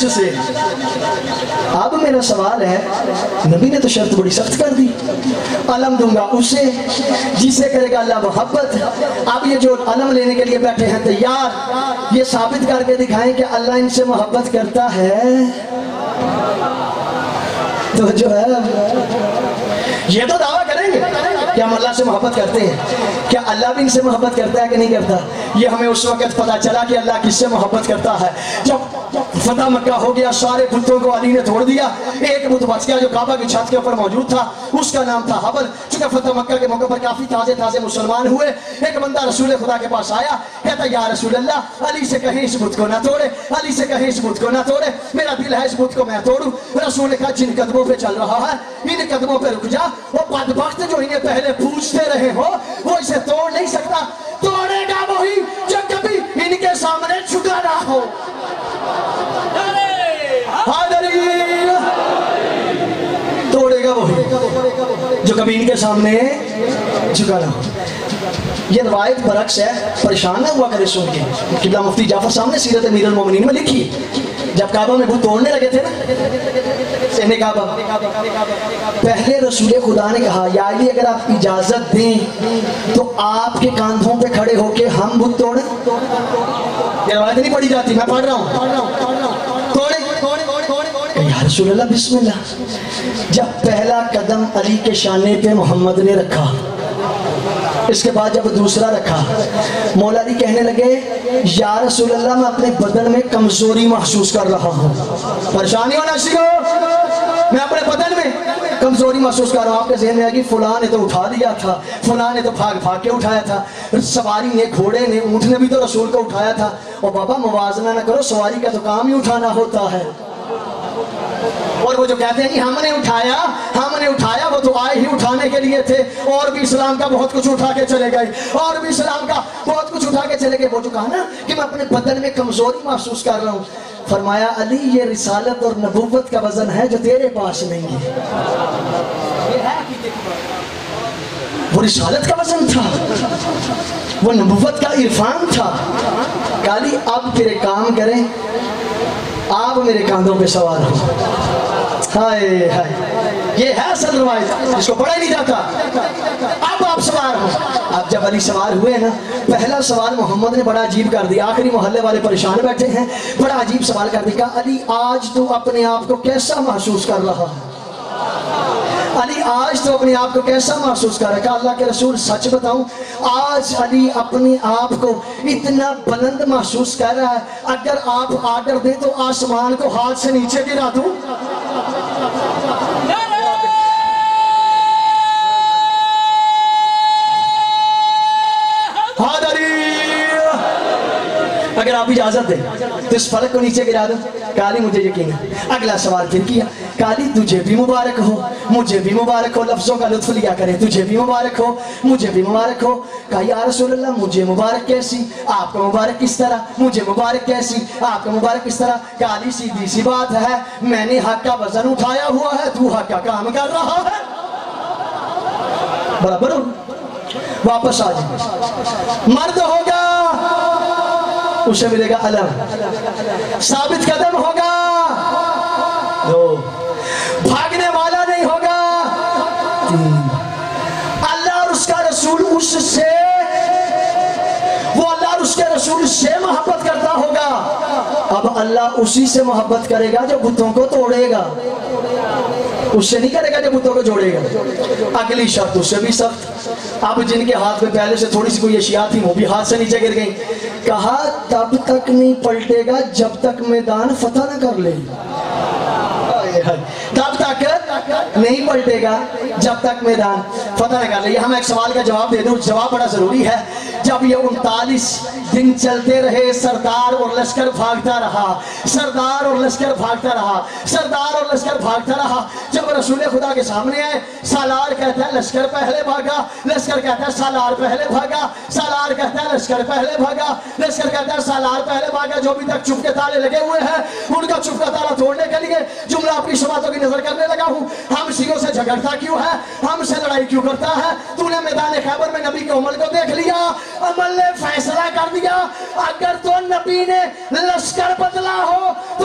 جس سے. اب میرا سوال ہے, نبی نے تو شرط بڑی سخت کر دی, علم دوں گا اسے جسے کرے گا اللہ محبت. اب یہ جو علم لینے کے لیے بیٹھے ہیں تیار, یہ ثابت کر کے دکھائیں کہ اللہ ان سے محبت کرتا ہے. تو جو ہے یہ تو دعویٰ کریں گے کہ ہم اللہ سے محبت کرتے ہیں. کیا اللہ بھی ان سے محبت کرتا ہے کہ نہیں کرتا؟ یہ ہمیں اس وقت پتا چلا کہ اللہ کس سے محبت کرتا ہے جب فتح مکہ ہو گیا. سارے بتوں کو علی نے توڑ دیا, ایک بت بچ گیا جو کعبہ کی چھت کے اوپر موجود تھا, اس کا نام تھا حبل. چونکہ فتح مکہ کے موقع پر کافی تازے مسلمان ہوئے, ایک بندہ رسول خدا کے پاس آیا, کہتا یا رسول اللہ, علی سے کہیں اس بت کو نہ توڑے, علی سے کہیں اس بت کو نہ توڑے, میرا دل ہے اس بت کو میں توڑوں. رسول نے کہا جن قدموں پہ چل رہا ہے ان قدموں پہ رک جا. وہ بدبخت جو انہیں پہلے پوچھتے رہے ہو وہ اسے توڑ نہیں سکتا. توڑے گا وہی جو کبھی ان کے سامنے جھکا نہ ہو. توڑے گا وہی جو کبھی ان کے سامنے جھکا نہ ہو. یہ روایت برعکس ہے, پریشان نہ ہوا کرے سن کے. قبلہ مفتی جعفر صاحب نے سیرت امیر المومنین میں لکھی, جب کعبہ میں بت توڑنے لگے تھے نا کعبہ, پہلے رسول خدا نے کہا یا علی اگر آپ اجازت دیں تو آپ کے کاندھوں پہ کھڑے ہو کے ہم بت توڑیں. یہ روایت نہیں پڑھی جاتی, میں پڑھ رہا ہوں. توڑیں یا رسول اللہ بسم اللہ. جب پہلا قدم علی کے شانے پہ محمد نے رکھا, اس کے بعد جب دوسرا رکھا, مولا علی کہنے لگے یا رسول اللہ میں اپنے بدن میں کمزوری محسوس کر رہا ہوں. پریشانی ہونا سیکھو, میں اپنے بدن میں کمزوری محسوس کر رہا ہوں. آپ کے ذہن میں آگی فلاں نے تو اٹھا دیا تھا, فلاں نے تو بھاگ کے اٹھایا تھا, سواری نے, گھوڑے نے, اونٹ نے بھی تو رسول کو اٹھایا تھا. اور بابا موازنہ نہ کرو, سواری کا تو کام ہی اٹھانا ہوتا ہے. اور وہ جو کہتے ہیں کہ ہم نے اٹھایا, وہ تو آئے ہی اٹھانے کے لیے تھے, اور بھی اسلام کا بہت کچھ اٹھا کے چلے گئے, اور بھی اسلام کا بہت کچھ اٹھا کے چلے گئے. وہ جو کہا نا کہ میں اپنے بدن میں کمزوری محسوس کر رہا ہوں, فرمایا علی یہ رسالت اور نبوت کا وزن ہے جو تیرے پاس نہیں ہے. وہ رسالت کا وزن تھا, وہ نبوت کا عرفان تھا. علی اب پھر ایک کام کریں, آپ میرے کاندھوں پہ سوار ہو. ہائے ہائے, یہ ہے اصل روایت, اس کو پڑھا ہی نہیں جاتا. اب آپ سوار ہو. اب جب علی سوار ہوئے نا, پہلا سوال محمد نے بڑا عجیب کر دیا. آخری محلے والے پریشان بیٹھے ہیں, بڑا عجیب سوال کر دیا. علی آج تو اپنے آپ کو کیسا محسوس کر رہا ہے؟ علی آج تو اپنے آپ کو کیسا محسوس کر رہا ہے؟ اللہ کے رسول سچ بتاؤں, آج علی اپنے آپ کو اتنا بلند محسوس کر رہا ہے, اگر آپ آرڈر دیں تو آسمان کو ہاتھ سے نیچے گرا دوں. اگر آپ اجازت دیں تو اس فرق کو نیچے گرا دوں. کالی مجھے یقین ہے. اگلا سوال پھر کیا, کالی تجھے بھی مبارک ہو, مجھے بھی مبارک ہو. لفظوں کا لطف لیا کریں, تجھے بھی مبارک ہو, مجھے بھی مبارک ہو. کہا یا رسول اللہ مجھے مبارک کیسی, آپ کو مبارک کس طرح, مجھے مبارک کیسی, آپ کو مبارک کس طرح. کالی سیدھی سی بات ہے, میں نے حق کا وزن اٹھایا ہوا ہے, تو حق کا کام کر رہا ہے. برابر ہو, واپس آ جائیں. مرد ہوگا اسے ملے گا علم, ثابت قدم ہوگا, بھاگنے والا نہیں ہوگا. اللہ اور اس کا رسول اس سے, وہ اللہ اور اس کے رسول سے محبت کرتا ہوگا. اب اللہ اسی سے محبت کرے گا جو بتوں کو توڑے گا, اس سے نہیں کرے گا جو بتوں کو جوڑے گا. اگلی شرط اس سے بھی سخت. اب جن کے ہاتھ میں پہلے سے تھوڑی سی کوئی اشیاء تھی وہ بھی ہاتھ سے نیچے گر گئیں. کہا تب تک نہیں پلٹے گا جب تک میدان فتح نہ کر لے. تب تک نہیں پلٹے گا جب تک میدان فتح نہ کر لے. یہ ہم ایک سوال کا جواب دے دوں, جواب بڑا ضروری ہے. جب یہ 39 دن چلتے رہے, سردار اور لشکر بھاگتا رہا, سردار اور لشکر بھاگتا رہا, سردار اور لشکر بھاگتا رہا. جب رسول خدا کے سامنے آئے, سالار کہتا ہے لشکر پہلے بھاگا, لشکر کہتا ہے سالار پہلے بھاگا, سالار کہتا ہے لشکر پہلے بھاگا, لشکر کہتا ہے سالار پہلے بھاگا. جو بھی تک چپ کے تالے لگے ہوئے ہیں ان کا چپ کا تالا توڑنے کے لیے جملہ اپنی شباتوں کی نظر کرنے لگا ہوں. ہم سیوں سے جھگڑتا کیوں ہے, ہم سے لڑائی کیوں کرتا ہے؟ تو نے میدان خیبر میں نبی کے عمل کو دیکھ لیا, عمل نے فیصلہ کر دیا. اگر تو نبی نے لشکر بدلا ہو تو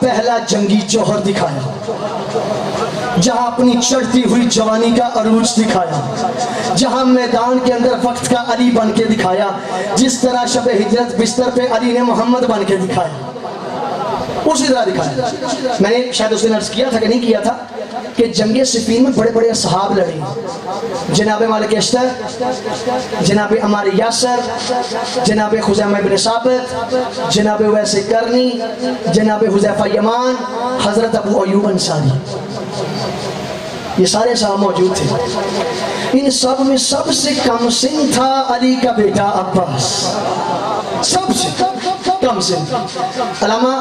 پہلا جنگی جوہر دکھایا، جہاں اپنی چڑھتی ہوئی جوانی کا عروج دکھایا، جہاں میدان کے اندر وقت کا علی بن کے دکھایا، جس طرح شب ہجرت بستر پہ علی نے محمد بن کے دکھایا، اسی طرح دکھایا۔ میں نے شاید اس دن عرض کیا تھا کہ نہیں کیا تھا کہ جنگ صفین میں بڑے بڑے اصحاب لڑے، جناب مالک اشتر، جناب عمار یاسر، جناب خزیمہ بن ثابت، جناب اویس کرنی، جناب حذیفہ یمان، حضرت ابو ایوب انصاری، یہ سارے صاحب موجود تھے۔ ان سب میں سب سے کم سن تھا علی کا بیٹا عباس، سب سے کم سن۔ علامہ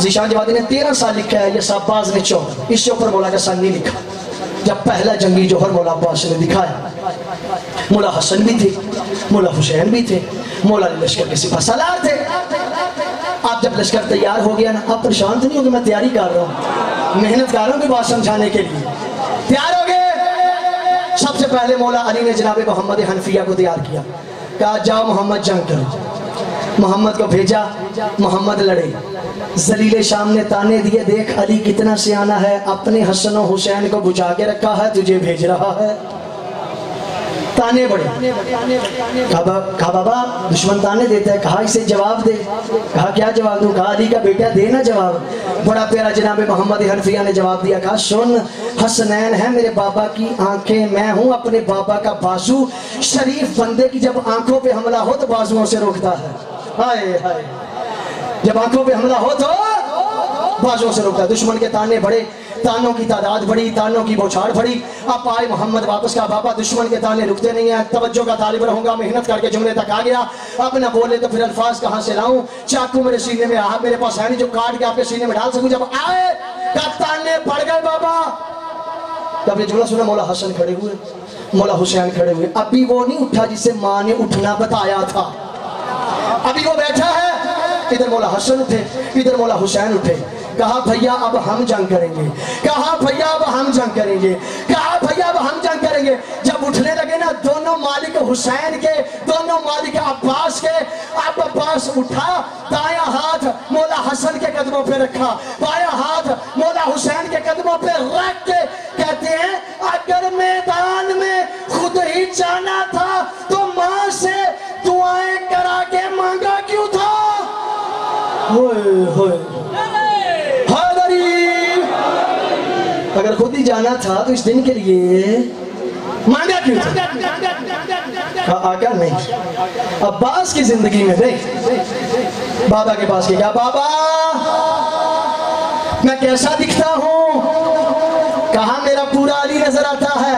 ذیشان جوادی نے 13 سال لکھا ہے، یہ صاحباز نے 14، اس سے اوپر مولا کا سن نہیں لکھا۔ جب پہلا جنگی جوہر مولا عباس نے دکھایا، مولا حسن بھی تھے، مولا حسین بھی تھے، مولا علی لشکر کے سپہ سالار تھے۔ آپ جب لشکر تیار ہو گیا نا، آپ پریشان تو نہیں ہو کہ میں تیاری کر رہا ہوں، محنت کر رہا ہوں کہ بات سمجھانے کے لیے، تیار ہو گئے۔ سب سے پہلے مولا علی نے جناب محمد حنفیہ کو تیار کیا، کہا جاؤ محمد جنگ کرو۔ محمد کو بھیجا، محمد لڑے۔ ذلیل شام نے تانے دیے، دیکھ علی کتنا سیانہ ہے، اپنے حسن و حسین کو بجھا کے رکھا ہے، تجھے بھیج رہا ہے۔ تانے بڑے، کہا بابا دشمن تانے دیتا ہے، کہا اسے جواب دے۔ کہا کیا جواب دوں؟ کہا علی کا بیٹا دینا جواب۔ بڑا پیارا جناب محمد حنفیہ نے جواب دیا، کہا سن، حسنین ہے میرے بابا کی آنکھیں، میں ہوں اپنے بابا کا بازو، شریف بندے کی جب آنکھوں پہ حملہ ہو تو بازوؤں سے روکتا ہے۔ ہائے ہائے، جب آنکھوں پہ حملہ ہو تو بازوؤں سے روکتا ہے۔ دشمن کے تانے بڑے، تانوں کی تعداد بڑی، تانوں کی بوچھاڑ بڑی۔ اب آئے محمد واپس، کا بابا دشمن کے تانے رکتے نہیں ہیں، توجہ کا طالب رہوں گا، محنت کر کے جملے تک آ گیا۔ اب نہ بولے تو پھر الفاظ کہاں سے لاؤں، چاقو میرے سینے میں آہا میرے پاس ہے نہیں جو کاٹ کے آپ کے سینے میں ڈال سکوں۔ جب آئے کہا تانے پڑ گئے بابا۔ جب یہ جملہ سنا، مولا حسن کھڑے ہوئے، مولا حسین کھڑے ہوئے۔ ابھی وہ نہیں اٹھا جسے ماں نے اٹھنا بتایا تھا، ابھی وہ بیٹھا ہے۔ ادھر مولا حسن اٹھے، ادھر مولا حسین اٹھے۔ کہا بھیا اب ہم جنگ کریں گے، کہا بھیا اب ہم جنگ کریں گے، کہا بھیا اب ہم جنگ کریں گے۔ جب اٹھنے لگے نا دونوں مالک حسین کے، دونوں مالک عباس کے، اب عباس اٹھا، دایاں ہاتھ مولا حسن کے قدموں پہ رکھا، بایاں ہاتھ مولا حسین کے قدموں پہ رکھ کے کہتے ہیں اگر میدان میں خود ہی جانا تھا تو ماں سے دعائیں کرا کے مانگا کیوں تھا؟ ہوئے ہوئے اگر خود ہی جانا تھا تو اس دن کے لیے مانگا کیوں تھا؟ آقا نہیں، عباس کی زندگی میں دیکھ، بابا کے پاس کیا بابا میں کیسا دکھتا ہوں؟ کہا میرا پورا علی نظر آتا ہے۔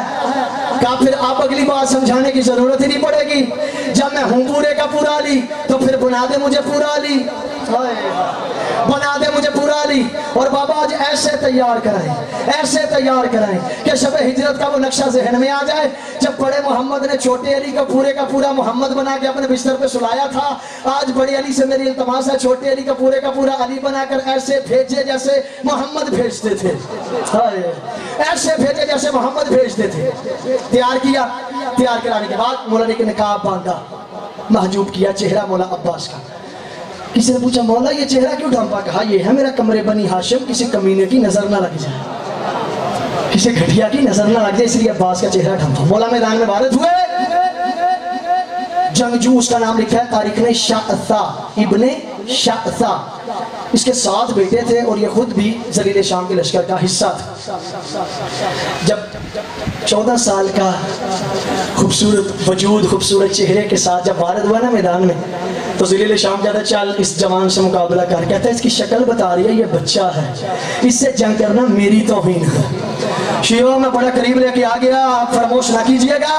کہا پھر آپ اگلی بات سمجھانے کی ضرورت ہی نہیں پڑے گی، جب میں ہوں پورے کا پورا علی تو پھر بنا دے مجھے پورا علی، بنا دے مجھے پورا علی۔ اور بابا آج ایسے تیار کرائیں، ایسے تیار کرائیں کہ شب ہجرت کا وہ نقشہ ذہن میں آ جائے۔ جب بڑے محمد نے چھوٹے علی کا پورا محمد بنا کے اپنے بستر پہ سلایا تھا، آج بڑے علی سے میری التماس ہے چھوٹے علی کا پورا علی بنا کر ایسے بھیجے جیسے محمد بھیجتے تھے، ایسے بھیجے جیسے محمد بھیجتے تھے۔ تیار کیا، تیار کرانے کے بعد مولا نے نقاب باندھا، محجوب کیا چہرہ مولا عباس کا۔ کسی نے پوچھا مولا یہ چہرہ کیوں ڈھانپا؟ کہا یہ ہے میرا کمرے بنی ہاشم، کسی کمینے کی نظر نہ لگ جائے، کسی گھٹیا کی نظر نہ لگ جائے، اس لیے عباس کا چہرہ ڈھانپا۔ مولا میدان میں وارد ہوئے، جنگجو اس کا نام لکھا ہے تاریخ نے شعثہ ابن شعثہ، اس کے 7 بیٹے تھے اور یہ خود بھی ذلیل شام کے لشکر کا حصہ تھا۔ جب 14 سال کا خوبصورت وجود، خوبصورت چہرے کے ساتھ جب وارد ہوا نا میدان میں، تو ذلیل شام کہتا ہے چل اس جوان سے مقابلہ کر، کہتا ہے اس کی شکل بتا رہی ہے یہ بچہ ہے، اس سے جنگ کرنا میری توہین ہے۔ شیعوں میں بڑا قریب لے کے آ گیا، آپ فراموش نہ کیجئے گا،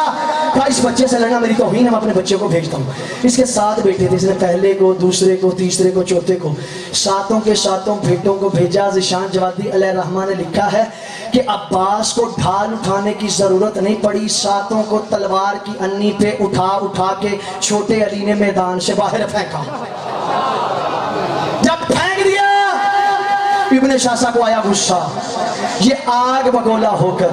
کہا اس بچے سے لڑنا میری توہین ہے، میں اپنے بچے کو بھیجتا ہوں۔ اس کے 7 بیٹے تھے، اس نے پہلے کو، دوسرے کو، تیسرے کو، چوتھے کو، 7 کے 7 بیٹوں کو بھیجا۔ ذیشان جوادی علیہ الرحمہ نے لکھا ہے کہ عباس کو ڈھال اٹھانے کی ضرورت نہیں پڑی، 7 کو تلوار کی انی پہ اٹھا کے چھوٹے علی نے میدان سے باہر پھینکا۔ جب پھینک دیا ابن شاسا کو آیا غصہ، یہ آگ بگولا ہو کر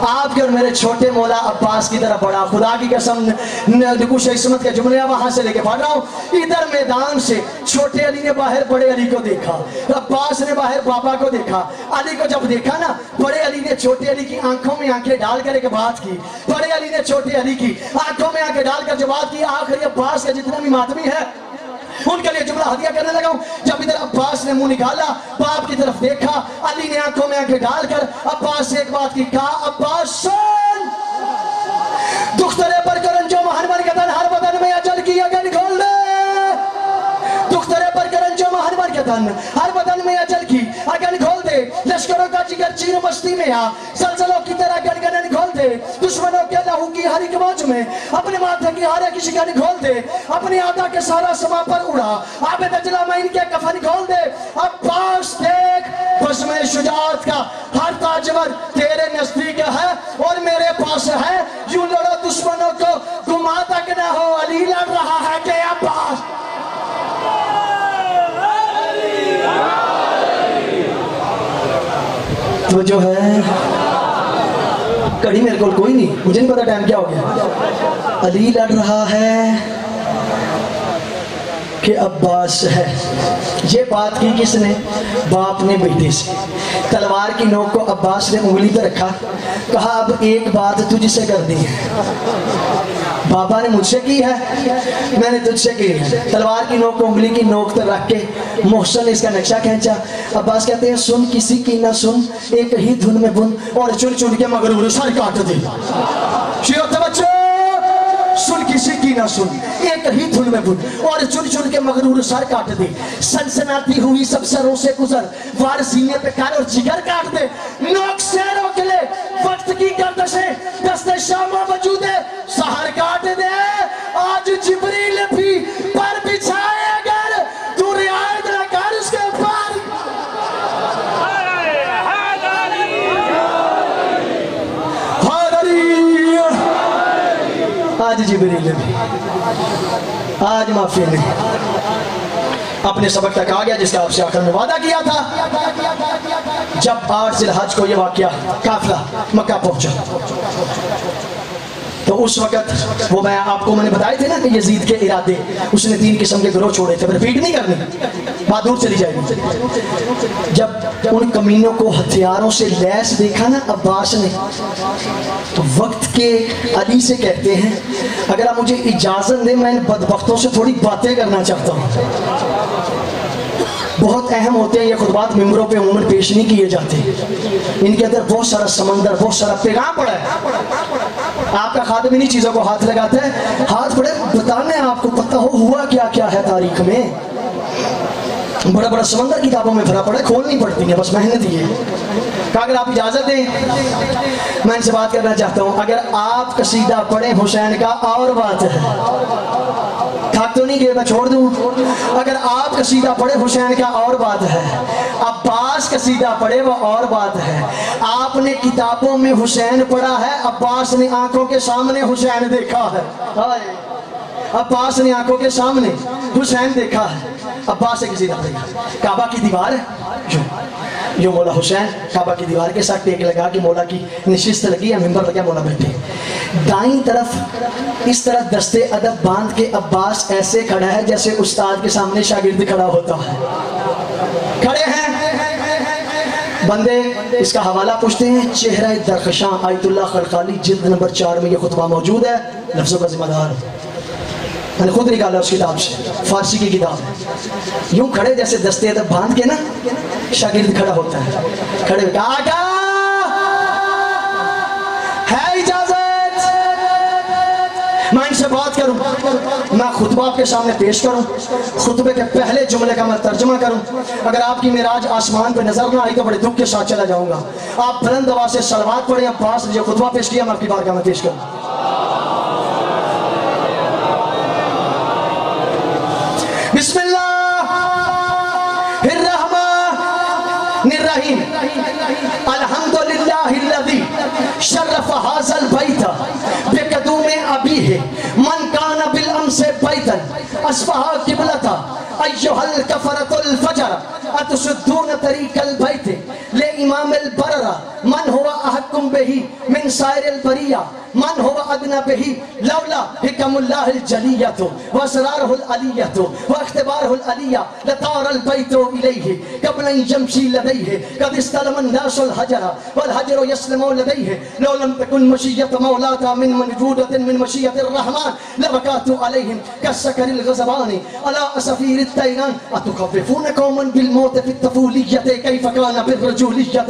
آپ کے اور میرے چھوٹے مولا عباس کی طرف بڑھا. خدا کی قسم نکوش عصمت کے جملے وہاں سے لے کے پڑھ رہا ہوں. ادھر میدان سے چھوٹے علی نے باہر بڑے علی کو دیکھا, عباس نے باہر بابا کو دیکھا. علی کو جب دیکھا نا, بڑے علی نے چھوٹے علی کی آنکھوں میں آنکھیں ڈال کر ایک بات کی. بڑے علی نے چھوٹے علی کی آنکھوں میں آنکھیں ڈال کر جو بات کی, آخری عباس کے جتنے بھی ماتمی ہے ان کے لیے جملہ ہدیہ کرنے لگا ہوں. جب ادھر عباس نے منہ نکالا, باپ کی طرف دیکھا, علی نے آنکھوں میں آنکھیں ڈال کر عباس سے ایک بات کی, کہا عباس سن, دخترے پر کرن جو مہن مرکتن ہر بدن میں اجل کی اگن کھول دے. دخترے پر کرن جو مہن مرکتن ہر بدن میں اجل کی اگن کھول دے. لشکروں کا جگر چیر مستی میں آ, زلزلوں کی طرح گنگنن کھول دے. دشمنوں کے لہو کی ہر ایک موج میں اپنے ماتھے کی ہر ایک شکن کھول دے. اپنی آدھا کے سارا سما پر اڑا, آب دجلہ میں ان کے کفن کھول دے. عباس دیکھ, بزم شجاعت کا ہر تاجور تیرے نزدیک ہے اور میرے پاس ہے. یوں لڑو دشمنوں کو, گما تک نہ ہو, علی لڑ رہا ہے کہ عباس. تو جو ہے کڑی میرے کو کوئی نہیں, مجھے نہیں پتا ٹائم کیا ہو گیا. علی لڑ رہا ہے کہ عباس ہے. یہ بات کی کس نے؟ باپ نے بیٹے سے. تلوار کی نوک کو عباس نے انگلی پہ رکھا, کہا اب ایک بات تجھ سے کر دی ہے. بابا نے مجھ سے کی ہے, میں نے تجھ سے کی ہے. تلوار کی نوک کو انگلی کی نوک پر رکھ کے محسن نے اس کا نقشہ کھینچا. عباس کہتے ہیں سن کسی کی نہ سن, ایک ہی دھن میں بن, اور چن چن کے مغرور سر کاٹ دی. شیعہ توجہ, سن کسی کی نہ سن, ایک ہی دھن میں بن, اور چن چن کے مغرور سر کاٹ دے. سنسناتی ہوئی سب سروں سے گزر, وار سینے پہ کار اور جگر کاٹ دے. نوک سے روک لے وقت کی گردشیں, دست شامہ وجود ہے سہر کاٹ دے. آج جبریل بھی پر بچھائے اگر تو رعایت نہ کر اس کے پر. آج جبریل بھی, آج معافی نہیں. اپنے سبق تک آ گیا جس کا آپ سے آخر میں وعدہ کیا تھا. جب 8 ذی الحج کو یہ واقعہ قافلہ مکہ پہنچا تو اس وقت وہ میں آپ کو میں نے بتائے تھے نا کہ یزید کے ارادے, اس نے 3 قسم کے گروہ چھوڑے تھے. ریپیٹ نہیں کرنی, بات دور چلی جائے گی. جب ان کمینوں کو ہتھیاروں سے لیس دیکھا نا عباس نے, تو وقت کے علی سے کہتے ہیں اگر آپ مجھے اجازت دیں میں ان بدبختوں سے تھوڑی باتیں کرنا چاہتا ہوں. بہت اہم ہوتے ہیں یہ خطبات, ممبروں پہ عموماً پیش نہیں کیے جاتے. ان کے اندر بہت سارا سمندر, بہت سارا پیغام پڑا ہے. آپ کا خادم انہی چیزوں کو ہاتھ لگاتا ہے, ہاتھ پڑے بتانے آپ کو پتہ ہوا کیا کیا ہے تاریخ میں. بڑا بڑا سمندر کتابوں میں بھرا پڑا ہے, کھولنی پڑتی ہیں, بس محنت ہی ہے. کہ اگر آپ اجازت دیں میں ان سے بات کرنا چاہتا ہوں. اگر آپ قصیدہ پڑھیں حسین کا اور بات ہے, تھک تو نہیں گئے, میں چھوڑ دوں. اگر آپ قصیدہ پڑھے حسین کا اور بات ہے, عباس قصیدہ پڑھے وہ اور بات ہے. آپ نے کتابوں میں حسین پڑھا ہے, عباس نے آنکھوں کے سامنے حسین دیکھا ہے. عباس نے آنکھوں کے سامنے حسین دیکھا ہے. عباس سے قصیدہ پڑھا, کعبہ کی دیوار ہے جو مولا حسین کعبہ کی دیوار کے ساتھ ٹیک لگا کہ مولا کی نشست لگی ہے, ممبر لگا, مولا بیٹھے. دائیں طرف اس طرح دستے ادب باندھ کے عباس ایسے کھڑا ہے جیسے استاد کے سامنے شاگرد کھڑا ہوتا ہے. کھڑے ہیں بندے, اس کا حوالہ پوچھتے ہیں. چہرہ درخشاں آیت اللہ خلقالی جلد نمبر 4 میں یہ خطبہ موجود ہے. لفظوں کا ذمہ دار میں نے خود نکالا اس کتاب سے, فارسی کی کتاب ہے. یوں کھڑے جیسے دستے ادب باندھ کے نا شاگرد کھڑا ہوتا ہے. کھڑے ہوئے کہا آقا ہے اجازت میں ان سے بات کروں, میں خطبہ آپ کے سامنے پیش کروں, خطبے کے پہلے جملے کا میں ترجمہ کروں. اگر آپ کی معراج آسمان پہ نظر نہ آئی تو بڑے دکھ کے ساتھ چلا جاؤں گا. آپ بلند آواز سے صلوات پڑھیں. عباس نے جو خطبہ پیش کیا میں آپ کی بارگاہ میں پیش کروں. بسم اللہ الرحمن الرحیم. الحمدللہ الذی شرف هذا البیت بقدوم ابیہ من کان بالامس بیتا اصبح قبلتا ایہا الکفرۃ الفجر اتسدون طریق البیت لامام البررہ من هو أحكم به من سائر البرية من هو أدنى به لولا حكم الله الجلية وأسراره العلية واختباره العلية لطار البيت إليه قبل أن يمشي لديه قد استلم الناس الحجر والحجر يسلم لديه لو لم تكن مشية مولاتا من موجودة من مشية الرحمن لبكات عليهم كالسكر الغزبان على أسفير التيران أتخففون قوما بالموت في الطفولية كيف كان بالرجولية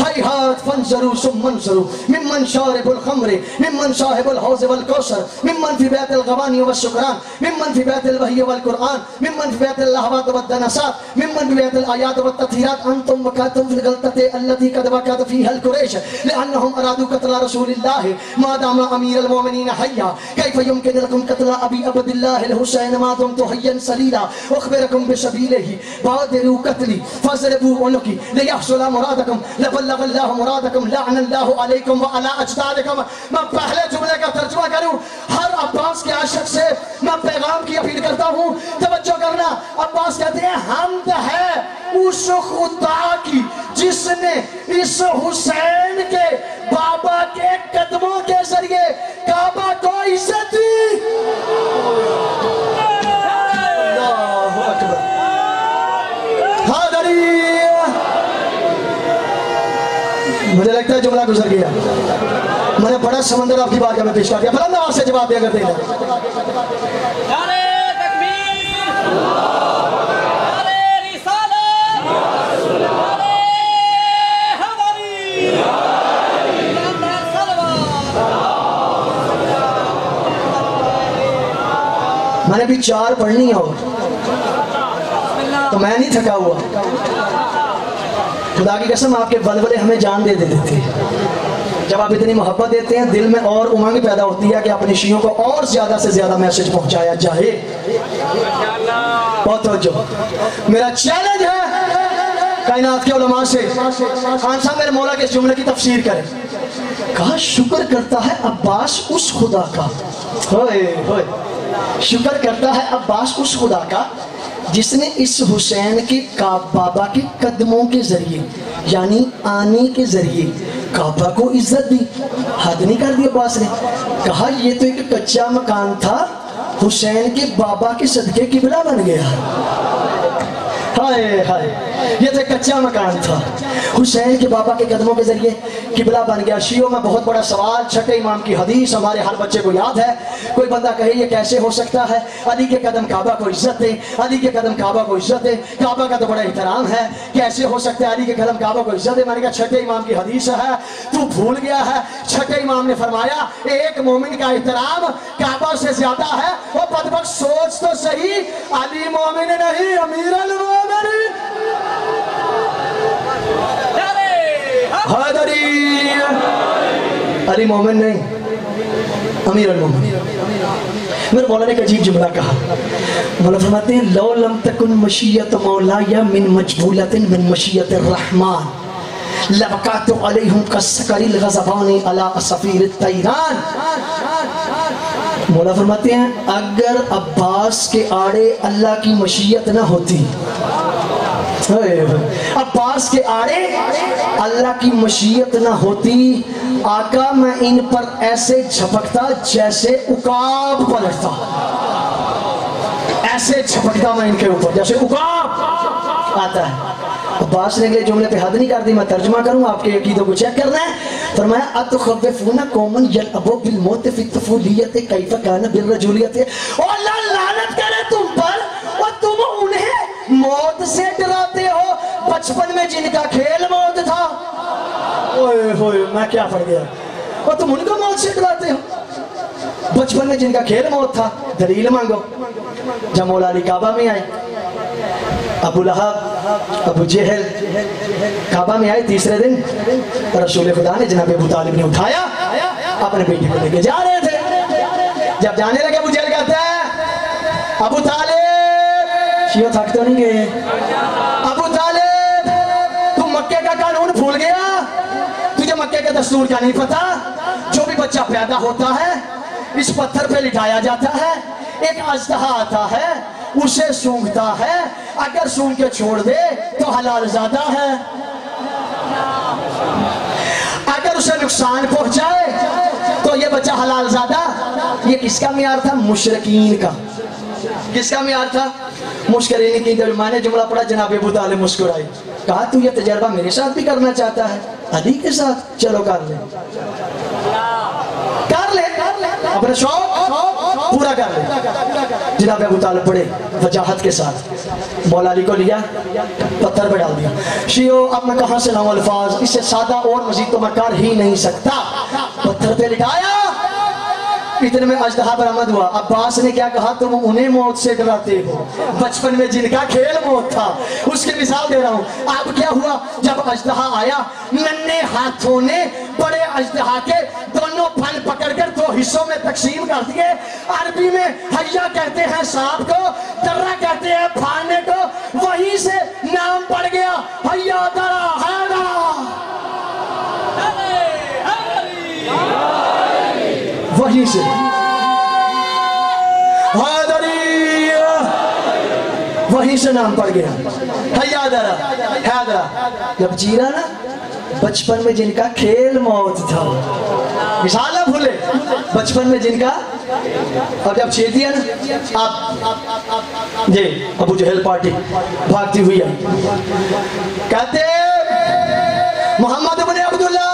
هيهات فانظروا ثم انظروا ممن شارب الخمر ممن صاحب الحوض والكوثر ممن في بيت الغبان والسكران ممن في بيت الوحي والقرآن ممن في بيت اللهوات والدنسات ممن في بيت الآيات والتطهيرات أنتم وقعتم في الغلطة التي قد وقعت فيها القريش لأنهم أرادوا قتل رسول الله ما دام أمير المؤمنين حيا كيف يمكن لكم قتل أبي عبد الله الحسين ما دمت حيا سليلا أخبركم بسبيله بادروا قتلي فاضربوا عنقي ليحصل مرادكم لبلغ الله مرادكم لعن الله عليكم وعلى أجدادكم میں پہلے جملے کا ترجمہ کروں ہر عباس کے عاشق سے میں پیغام کی اپیل کرتا ہوں توجہ کرنا عباس کہتے ہیں حمد ہے اس خدا کی جس نے اس حسین کے بابا کے قدموں کے ذریعے کعبہ کو عزت دی اللہ اکبر حاضری مجھے لگتا ہے جملہ گزر گیا میں نے بڑا سمندر آپ کی بات میں پیش کر دیا بلند آواز سے جواب دیا کرتے ہیں نعرہ تکبیر نعرہ رسالت نعرہ حیدری نعرہ صلوات میں نے بھی 4 پڑھنی ہو تو میں نہیں تھکا ہوا خدا کی قسم آپ کے ولولے ہمیں جان دے دیتے تھے جب آپ اتنی محبت دیتے ہیں دل میں اور امنگ پیدا ہوتی ہے کہ اپنے شیعوں کو اور زیادہ سے زیادہ میسج پہنچایا جائے بہت توجہ میرا چیلنج ہے کائنات کے علماء سے خان صاحب میرے مولا کے اس جملے کی تفسیر کریں کہا شکر کرتا ہے عباس اس خدا کا شکر کرتا ہے عباس اس خدا کا جس نے اس حسین کے بابا کے قدموں کے ذریعے یعنی آنے کے ذریعے کعبہ کو عزت دی حد نہیں کر دی عباس نے کہا یہ تو ایک کچا مکان تھا حسین کے بابا کے صدقے قبلہ بن گیا ہائے ہائے یہ تو ایک کچا مکان تھا حسین کے بابا کے قدموں کے ذریعے قبلہ بن گیا شیعوں میں بہت بڑا سوال چھٹے امام کی حدیث ہمارے ہر بچے کو یاد ہے کوئی بندہ کہے یہ کیسے ہو سکتا ہے علی کے قدم کعبہ کو عزت دے علی کے قدم کعبہ کو عزت دے کعبہ کا تو بڑا احترام ہے کیسے ہو سکتا ہے علی کے قدم کعبہ کو عزت دے میں نے کہا چھٹے امام کی حدیث ہے تو بھول گیا ہے چھٹے امام نے فرمایا ایک مومن کا احترام کعبہ سے زیادہ ہے وہ بدبخت سوچ تو صحیح علی مومن نہیں امیر المومنین حیدری علی مومن نہیں امیر المومنین میرے مولا نے ایک عجیب جملہ کہا مولا فرماتے ہیں لو لم تکن مشیت مولایا من مجبولت من مشیت الرحمن لبقات علیہم کالسکر الغضبان علی اسفیر الطیران مولا فرماتے ہیں اگر عباس کے آڑے اللہ کی مشیت نہ ہوتی عباس کے آڑے اللہ کی مشیت نہ ہوتی آقا میں ان پر ایسے جھپکتا جیسے عقاب پلٹتا ایسے جھپکتا میں ان کے اوپر جیسے عقاب آتا ہے عباس نے جملے پہ حد نہیں کر دی میں ترجمہ کروں آپ کے عقیدوں کو چیک کرنا ہے فرمایا اتخوفون قوما یلعبوا بالموت فی الطفولیت کیف کان بالرجولیت اور اللہ لعنت کرے تم پر اور تم انہیں موت سے ڈراتے ہو بچپن میں جن کا کھیل موت تھا اوئے ہوئے میں کیا پڑ گیا اور تم ان کو موت سے ڈراتے ہو بچپن میں جن کا کھیل موت تھا دلیل مانگو جب مولا علی کعبہ میں آئے ابو لہب ابو جہل کعبہ میں آئے تیسرے دن رسول خدا نے جناب ابو طالب نے اٹھایا اپنے بیٹے کو لے کے جا رہے تھے جب جانے لگے ابو جہل کہتا ہے ابو طالب شیعہ تھک تو نہیں گئے ابو طالب تم مکے کا قانون بھول گیا تجھے مکے کے دستور کا نہیں پتا جو بھی بچہ پیدا ہوتا ہے اس پتھر پہ لٹایا جاتا ہے ایک اژدہا آتا ہے اسے سونگتا ہے اگر سونگ کے چھوڑ دے تو حلال زادہ ہے اگر اسے نقصان پہنچائے تو یہ بچہ حلال زادہ. یہ کس کا معیار تھا؟ مشرکین کا. کس کا معیار تھا؟ مشکرین کی. میں نے جملہ پڑھا جناب ابو طالب مسکرائی. کہا تو یہ تجربہ میرے ساتھ بھی کرنا چاہتا ہے؟ علی کے ساتھ چلو کر لے اپنا شوق پورا کر لے. جناب ابو طالب پڑھے وجاہت کے ساتھ. مولا علی کو لیا پتھر پہ ڈال دیا. شیعو اب میں کہاں سے لاؤں الفاظ، اس سے سادہ اور مزید تو میں کر ہی نہیں سکتا. پتھر پہ لٹایا، اتنے میں اژدہا برآمد ہوا. عباس نے کیا کہا؟ تم انہیں موت سے ڈراتے ہو بچپن میں جن کا کھیل موت تھا. اس کی مثال دے رہا ہوں. اب کیا ہوا؟ جب اژدہا آیا، ننھے ہاتھوں نے بڑے اژدہا کے دونوں پھن پکڑ کر دو حصوں میں تقسیم کر دیے. عربی میں حیا کہتے ہیں سانپ کو، درہ کہتے ہیں پھاڑنے کو. وہیں سے نام پڑ گیا حیا درہ حیدرہ. وہیں سے حیدری، وہیں سے نام پڑ گیا حیدرہ حیدرہ. جب جیرا نا بچپن میں جن کا کھیل موت تھا. مثال نہ بھولے، بچپن میں جن کا. اور جب چھیڑ دیا نا آپ جی ابو جہل پارٹی بھاگتی ہوئی ہے. کہتے محمد بن عبداللہ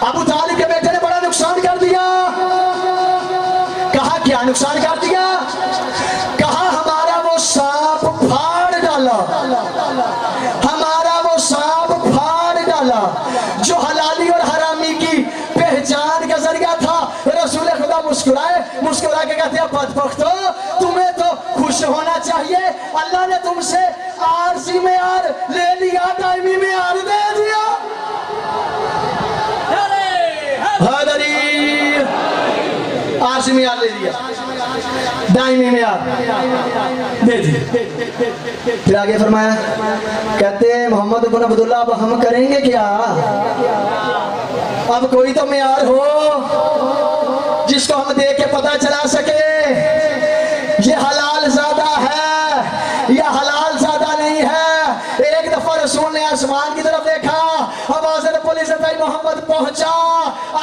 ابو طالب کے بیٹے نے بڑا نقصان کر دیا. کہا کیا نقصان کر دیا؟ کہا ہمارا وہ سانپ پھاڑ ڈالا، ہمارا وہ سانپ پھاڑ ڈالا جو حلالی اور حرامی کی پہچان کا ذریعہ تھا. رسول خدا مسکرائے، مسکرا کے کہتے ہیں بدبختو تمہیں تو خوش ہونا چاہیے، اللہ نے تم سے عارضی معیار لے لیا، دائمی معیار دے دیا. عارضی معیار لے لیا، دائمی معیار دے دی. پھر آگے فرمایا، کہتے ہیں محمد بن عبداللہ اب ہم کریں گے کیا؟ اب کوئی تو معیار ہو جس کو ہم دیکھ کے پتہ چلا سکے یہ حلال زادہ ہے یا حلال زادہ نہیں ہے. ایک دفعہ رسول نے آسمان کی طرف دیکھا، آواز رب العزت محمد پہنچا،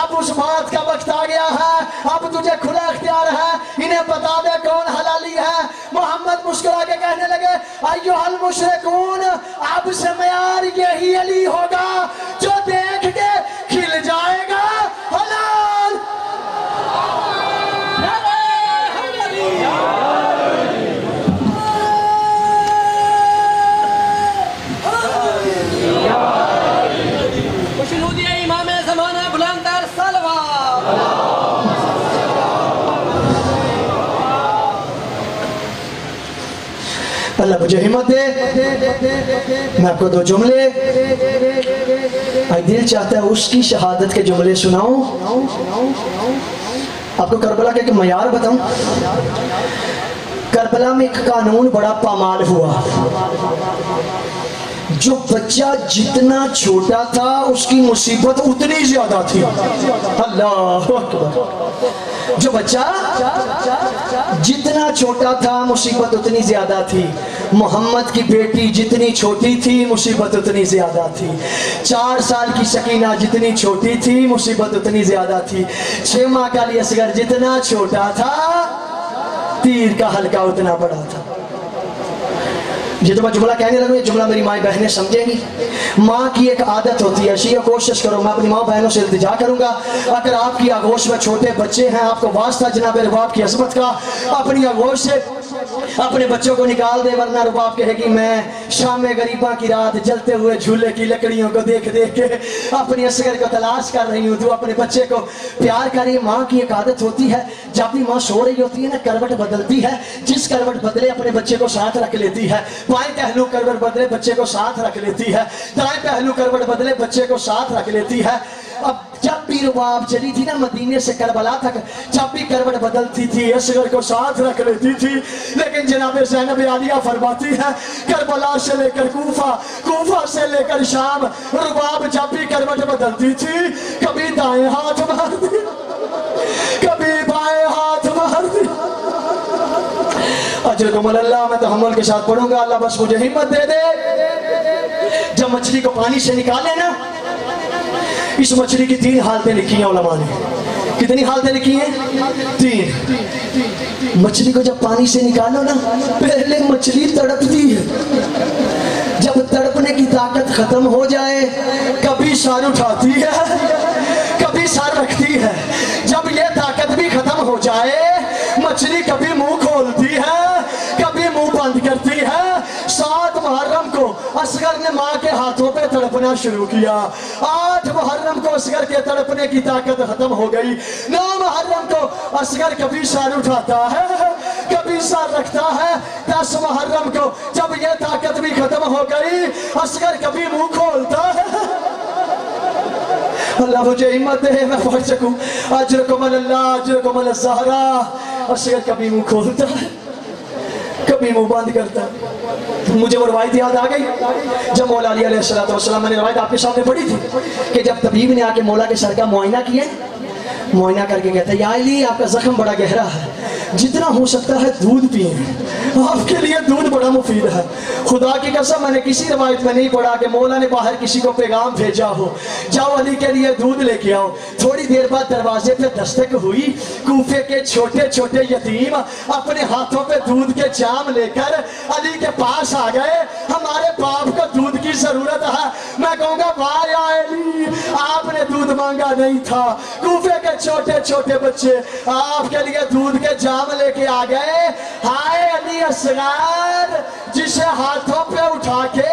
اب اس بات کا وقت آ گیا ہے، اب تجھے کھلا اختیار ہے، انہیں بتا دے کون حلالی ہے. محمد مسکرا کے کہنے لگے ایھا المشرکون، اب سے معیار یہی علی ہوگا جو دیکھ کے کھل جائے گا حلال. اللہ مجھے ہمت دے. میں آپ کو دو جملے دل چاہتا ہے اس کی شہادت کے جملے سناؤں. آپ کو کربلا کے ایک معیار بتاؤں. کربلا میں ایک قانون بڑا پامال ہوا. جو بچہ جتنا چھوٹا تھا اس کی مصیبت اتنی زیادہ تھی. اللہ اکبر. جو بچہ جتنا چھوٹا تھا مصیبت اتنی زیادہ تھی. محمد کی بیٹی جتنی چھوٹی تھی مصیبت اتنی زیادہ تھی. 4 سال کی سکینہ جتنی چھوٹی تھی مصیبت اتنی زیادہ تھی. 6 ماہ کا علی اصغر جتنا چھوٹا تھا تیر کا حلقہ اتنا بڑا تھا. یہ جو میں جملہ کہنے لگوں یہ جملہ میری مائیں بہنیں سمجھیں گی. ماں کی ایک عادت ہوتی ہے. شیعہ کوشش کرو، میں اپنی ماں بہنوں سے التجا کروں گا، اگر آپ کی آغوش میں چھوٹے بچے ہیں، آپ کو واسطہ جناب رباب کی عظمت کا، اپنی آغوش سے اپنے بچوں کو نکال دے، ورنہ رباب کہے گی میں شام غریباں کی رات جلتے ہوئے جھولے کی لکڑیوں کو دیکھ دیکھ کے اپنی اصغر کو تلاش کر رہی ہوں. تو اپنے بچے کو پیار کرے. ماں کی ایک عادت ہوتی ہے جب بھی ماں سو رہی ہوتی ہے نا کروٹ بدلتی ہے. جس کروٹ بدلے اپنے بچے کو ساتھ رکھ لیتی ہے. بائیں پہلو کروٹ بدلے بچے کو ساتھ رکھ لیتی ہے. دائیں پہلو کروٹ بدلے بچے کو ساتھ رکھ لیتی ہے. اب جب بھی رباب چلی تھی نا مدینے سے کربلا تک، جب بھی کروٹ بدلتی تھی اصغر کو ساتھ رکھ لیتی تھی. لیکن جناب زینب عالیہ فرماتی ہے کربلا سے لے کر کوفہ، کوفہ سے لے کر شام، رباب جب بھی کروٹ بدلتی تھی کبھی دائیں ہاتھ مار دی کبھی بائیں ہاتھ مار دی. اجرکم اللہ. میں تحمل کے ساتھ پڑھوں گا. اللہ بس مجھے ہمت دے دے. جب مچھلی کو پانی سے نکالے نا اس مچھلی کی 3 حالتیں لکھی ہیں علماء نے. کتنی حالتیں لکھی ہیں؟ 3. مچھلی کو جب پانی سے نکالو نا، پہلے مچھلی تڑپتی ہے. جب تڑپنے کی طاقت ختم ہو جائے کبھی سر اٹھاتی ہے کبھی سر رکھتی ہے. جب یہ طاقت بھی ختم ہو جائے مچھلی کبھی منہ کھولتی ہے کبھی منہ بند کرتی ہے. 7 محرم کو اصغر نے ماں کے ہاتھوں پہ تڑپنا شروع کیا. 8 محرم کو اصغر کے تڑپنے کی طاقت ختم ہو گئی. 9 محرم کو اصغر کبھی سر اٹھاتا ہے کبھی سر رکھتا ہے. 10 محرم کو جب یہ طاقت بھی ختم ہو گئی اصغر کبھی منہ کھولتا ہے. اللہ مجھے ہمت دے میں پڑھ سکوں. اجرکم اللہ اجرکم الزہرا. اصغر کبھی منہ کھولتا ہے کبھی منہ بند کرتا ہے. مجھے وہ روایت یاد آ گئی جب مولا علی علیہ السلام، میں نے روایت آپ کے سامنے پڑھی تھی کہ جب طبیب نے آ کے مولا کے سر کا معائنہ کیا، معائنہ کر کے کہتا ہے یا علی آپ کا زخم بڑا گہرا ہے، جتنا ہو سکتا ہے دودھ پئیں، آپ کے لیے دودھ بڑا مفید ہے. خدا کی قسم میں نے کسی روایت میں نہیں پڑھا کہ مولا نے باہر کسی کو پیغام بھیجا ہو جاؤ علی کے لیے دودھ لے کے آؤ. تھوڑی دیر بعد دروازے پہ دستک ہوئی. کوفے کے چھوٹے چھوٹے یتیم اپنے ہاتھوں پہ دودھ کے جام لے کر علی کے پاس آ گئے. ہمارے باپ کو دودھ کی ضرورت ہے. میں کہوں گا واہ یا علی آپ نے دودھ مانگا نہیں تھا. کوفے کے چھوٹے چھوٹے بچے آپ کے لیے دودھ کے جام لے کے آ گئے. ہائے علی اصغر جسے ہاتھوں پہ اٹھا کے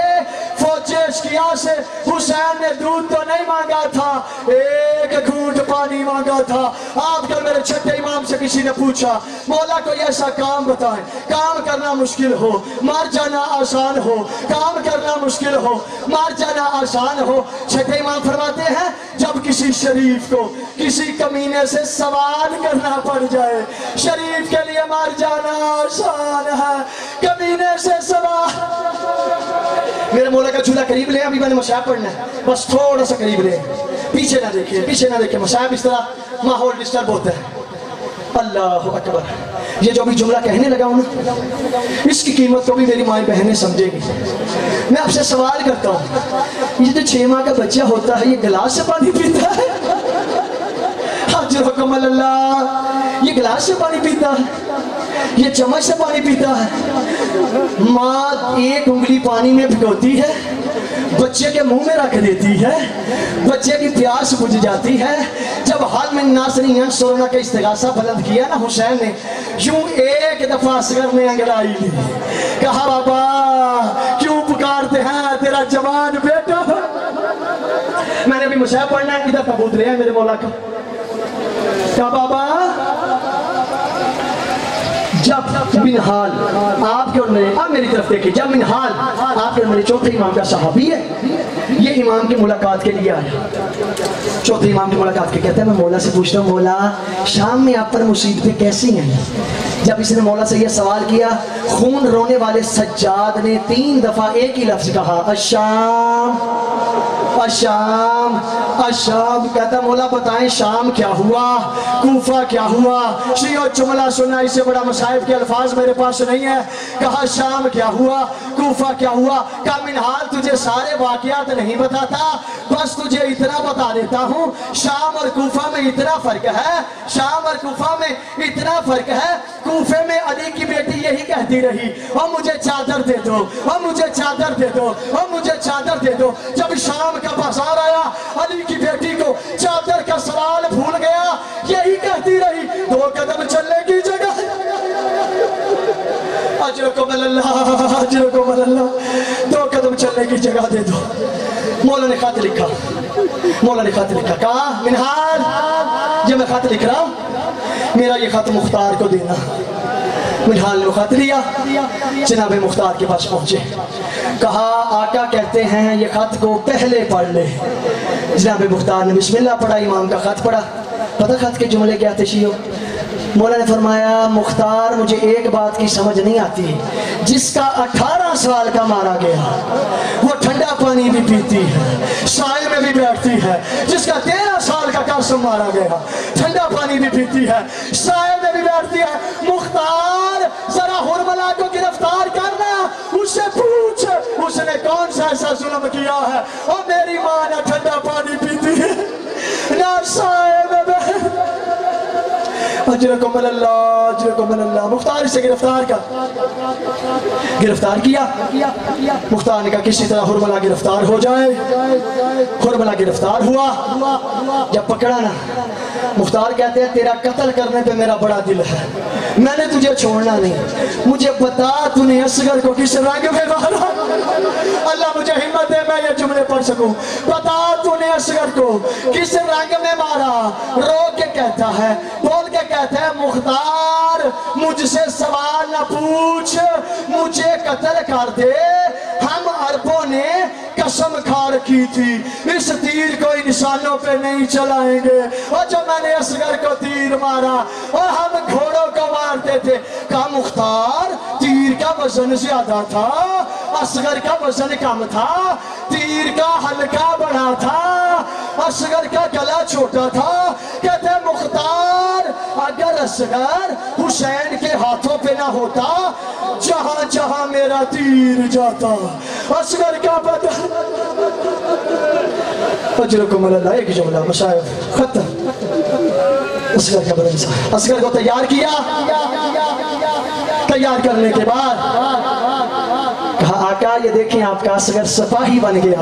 فوج اشقیاء سے حسین نے دودھ تو نہیں مانگا تھا، ایک گھونٹ پانی مانگا تھا. آپ کل میرے چھٹے امام سے کسی نے پوچھا مولا کوئی ایسا کام بتائیں، کام کرنا مشکل ہو مار جانا آسان ہو، کام کرنا مشکل ہو مار جانا آسان ہو. چھٹے امام فرماتے ہیں جب کسی شریف کو کسی کمینے سے سوال کرنا پڑ جائے، شریف کے لیے مار جانا آسان ہے، کمینے سے سوال. میرے مولا کا جھولا قریب لے، ابھی میں نے مصاحب پڑھنا ہے، بس تھوڑا سا قریب لے، پیچھے نہ دیکھیں پیچھے نہ دیکھیں. مصاحب اس طرح ماحول ڈسٹرب ہوتا ہے. اللہ اکبر. یہ جو بھی جملہ کہنے لگا ہوں نا اس کی قیمت کو بھی میری مائیں بہنیں سمجھے گی. میں آپ سے سوال کرتا ہوں یہ جو 6 ماہ کا بچہ ہوتا ہے یہ گلاس سے پانی پیتا ہے؟ اجرکم اللہ یہ گلاس سے پانی پیتا ہے، یہ چمچ سے پانی پیتا ہے. ماں ایک انگلی پانی میں بھگوتی ہے، بچے کے منہ میں رکھ دیتی ہے، بچے کی پیاس بجھ جاتی ہے. جب حال میں ناصرین ینصرون کا استغاثہ بلند کیا نا حسین نے، یوں ایک دفعہ اصغر نے انگڑائی لی، کہا بابا کیوں پکارتے ہیں تیرا جوان بیٹا. میں نے بھی مصاحب پڑھنا ہے، ادھر تبوت لے ہیں میرے مولا کا. کہا بابا جب منہال آپ کے اور میرے، آپ میری طرف دیکھیں، جب منہال آپ کے اور میرے چوتھے امام کا صحابی ہے، یہ امام کی ملاقات کے لیے آیا. چوتھے امام کی ملاقات کے کہتے ہیں میں مولا سے پوچھتا ہوں مولا شام میں آپ پر مصیبتیں کیسی ہیں؟ جب اس نے مولا سے یہ سوال کیا خون رونے والے سجاد نے 3 دفعہ ایک ہی لفظ کہا الشام الشام الشام. کہتا مولا بتائیں شام کیا ہوا، کوفہ کیا ہوا؟ شیعہ جملہ سننا، اس سے بڑا مصائب کے الفاظ میرے پاس نہیں ہے. کہا شام کیا ہوا، کوفہ کیا ہوا. کہا منہال تجھے سارے واقعات نہیں بتاتا، بس تجھے اتنا بتا دیتا ہوں شام اور کوفہ میں اتنا فرق ہے، شام اور کوفہ میں اتنا فرق ہے. کوفے میں علی کی بیٹی یہی کہتی رہی اور مجھے چادر دے دو اور مجھے چادر دے دو اور مجھے چادر دے دو. جب شام کا بازار آیا علی کی بیٹی کو چادر کا سوال بھول گیا، یہی کہتی رہی 2 قدم چلنے کی جگہ. اجرکم اللہ اجرکم اللہ 2 قدم چلنے کی جگہ دے دو. مولا نے خط لکھا، مولا نے خط لکھا، کہا منہال یہ میں خط لکھ رہا ہوں میرا یہ خط مختار کو دینا. منہال نے خط لیا، جناب مختار کے پاس پہنچے، کہا آقا کہتے ہیں یہ خط کو پہلے پڑھ لے. جناب مختار نے بسم اللہ پڑھا، امام کا خط پڑھا. پتہ خط کے جملے کیا تھے شیعو؟ مولا نے فرمایا مختار مجھے ایک بات کی سمجھ نہیں آتی، جس کا 18 سال کا مارا گیا وہ ٹھنڈا پانی بھی پیتی ہے، سائے میں بھی بیٹھتی ہے. جس کا 13 سال کا قاسم مارا گیا ٹھنڈا پانی بھی پیتی ہے، سائے میں بھی بیٹھتی ہے. مختار ذرا حرملہ کو گرفتار کرنا، اس سے پوچھ اس نے کون سا ایسا ظلم کیا ہے اور میری ماں نے ٹھنڈا پانی پیتی ہے. یا صاحب اجرکم اللہ مختار سے گرفتار کیا مختار نے کہا کسی طرح حرملہ گرفتار ہو جائے حرملہ گرفتار ہوا جب پکڑا نا مختار کہتے ہیں تیرا قتل کرنے پہ میرا بڑا دل ہے میں نے تجھے چھوڑنا نہیں مجھے بتا تو نے اصغر کو کس رنگ میں مارا اللہ مجھے ہمت دے میں یہ جملے پڑھ سکوں بتا تو نے اصغر کو کس رنگ میں مارا رو کے کہتا ہے بول کے کہتا ہے مختار مجھ سے سوال نہ پوچھ مجھے قتل کر دے ہم عربوں نے قسم کھا رکھی تھی اس تیر کو انسانوں پہ نہیں چلائیں گے اور جو میں نے اصغر کو تیر مارا اور ہم گھوڑوں کو مارتے تھے کہا مختار تیر کا وزن زیادہ تھا اصغر کا وزن کم تھا تیر کا حلقہ بڑا تھا اصغر کا گلا چھوٹا تھا کہتے ہیں مختار اگر اصغر حسین کے ہاتھوں پہ نہ ہوتا جہاں جہاں میرا تیر جاتا اصغر کا بدن اجرکم اللہ ایک جملہ مشاہد ختم اصغر کا بدن اصغر کو تیار کیا تیار کرنے کے بعد کہا آقا یہ دیکھیں آپ کا اصغر سپاہی بن گیا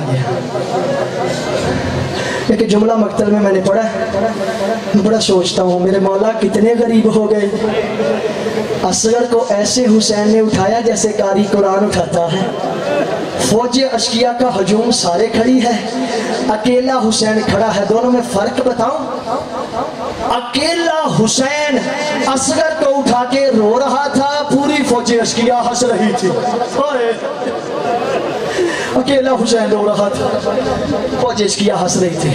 ایک جملہ مقتل میں نے پڑھا میں بڑا سوچتا ہوں میرے مولا کتنے غریب ہو گئے اصغر کو ایسے حسین نے اٹھایا جیسے قاری قرآن اٹھاتا ہے فوج اشکیہ کا ہجوم سارے کھڑی ہے اکیلا حسین کھڑا ہے دونوں میں فرق بتاؤں اکیلا حسین اصغر کو اٹھا کے رو رہا تھا پوری فوج اشکیہ ہنس رہی تھی اکیلا حسین رو رہا تھا فوج اشکیہ ہنس رہی تھی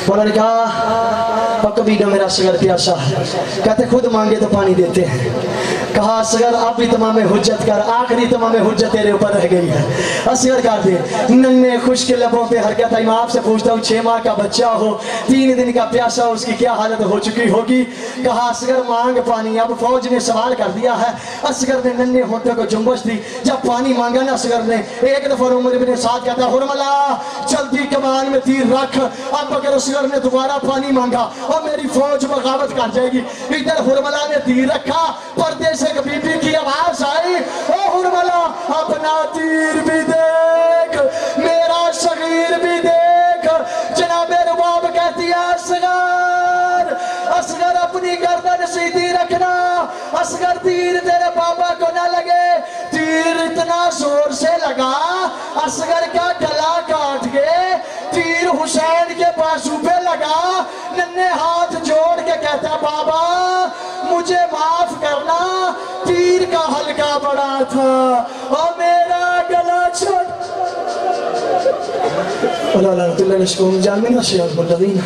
مولا نے کہا کبھی نہ میرا اصغر پیاسا ہے کہتے خود مانگے تو پانی دیتے ہیں کہا اصغر اب بھی تمام حجت کر آخری تمام حجت تیرے اوپر رہ گئی ہے اصغر کر دے ننے خشک لبوں پہ حرکت ہے میں آپ سے پوچھتا ہوں 6 ماہ کا بچہ ہو 3 دن کا پیاسا ہو اس کی کیا حالت ہو چکی ہوگی کہا اصغر مانگ پانی اب فوج نے سوال کر دیا ہے اصغر نے ننے ہونٹوں کو جنبش دی جب پانی مانگا نا اصغر نے ایک دفعہ عمر بن سعد کہتا ہے حرملہ جلدی کمان میں تیر رکھ اب اگر اصغر نے دوبارہ پانی مانگا اور میری فوج بغاوت کر جائے گی ادھر حرملہ نے تیر رکھا پردے سے بی بی کی آواز آئی او حرملہ اپنا تیر بھی دیکھ میرا صغیر بھی دیکھ جناب رباب کہتی ہے اصغر اپنی گردن سیدھی رکھنا اصغر تیر تیرے بابا کو نہ لگے تیر اتنا زور سے لگا اصغر کا گلا کاٹ گئے تیر حسین کے بازو پہ لگا ننے ہاتھ جوڑ کے کہتا بابا مجھے معاف کرنا تیر کا حلقہ بڑا تھا اور میرا گلا چھوٹ اللہ لعنت اللہ نشکون جامعین وشیعت والذین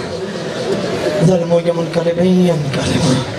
ظلموا یمن قلبین قلبین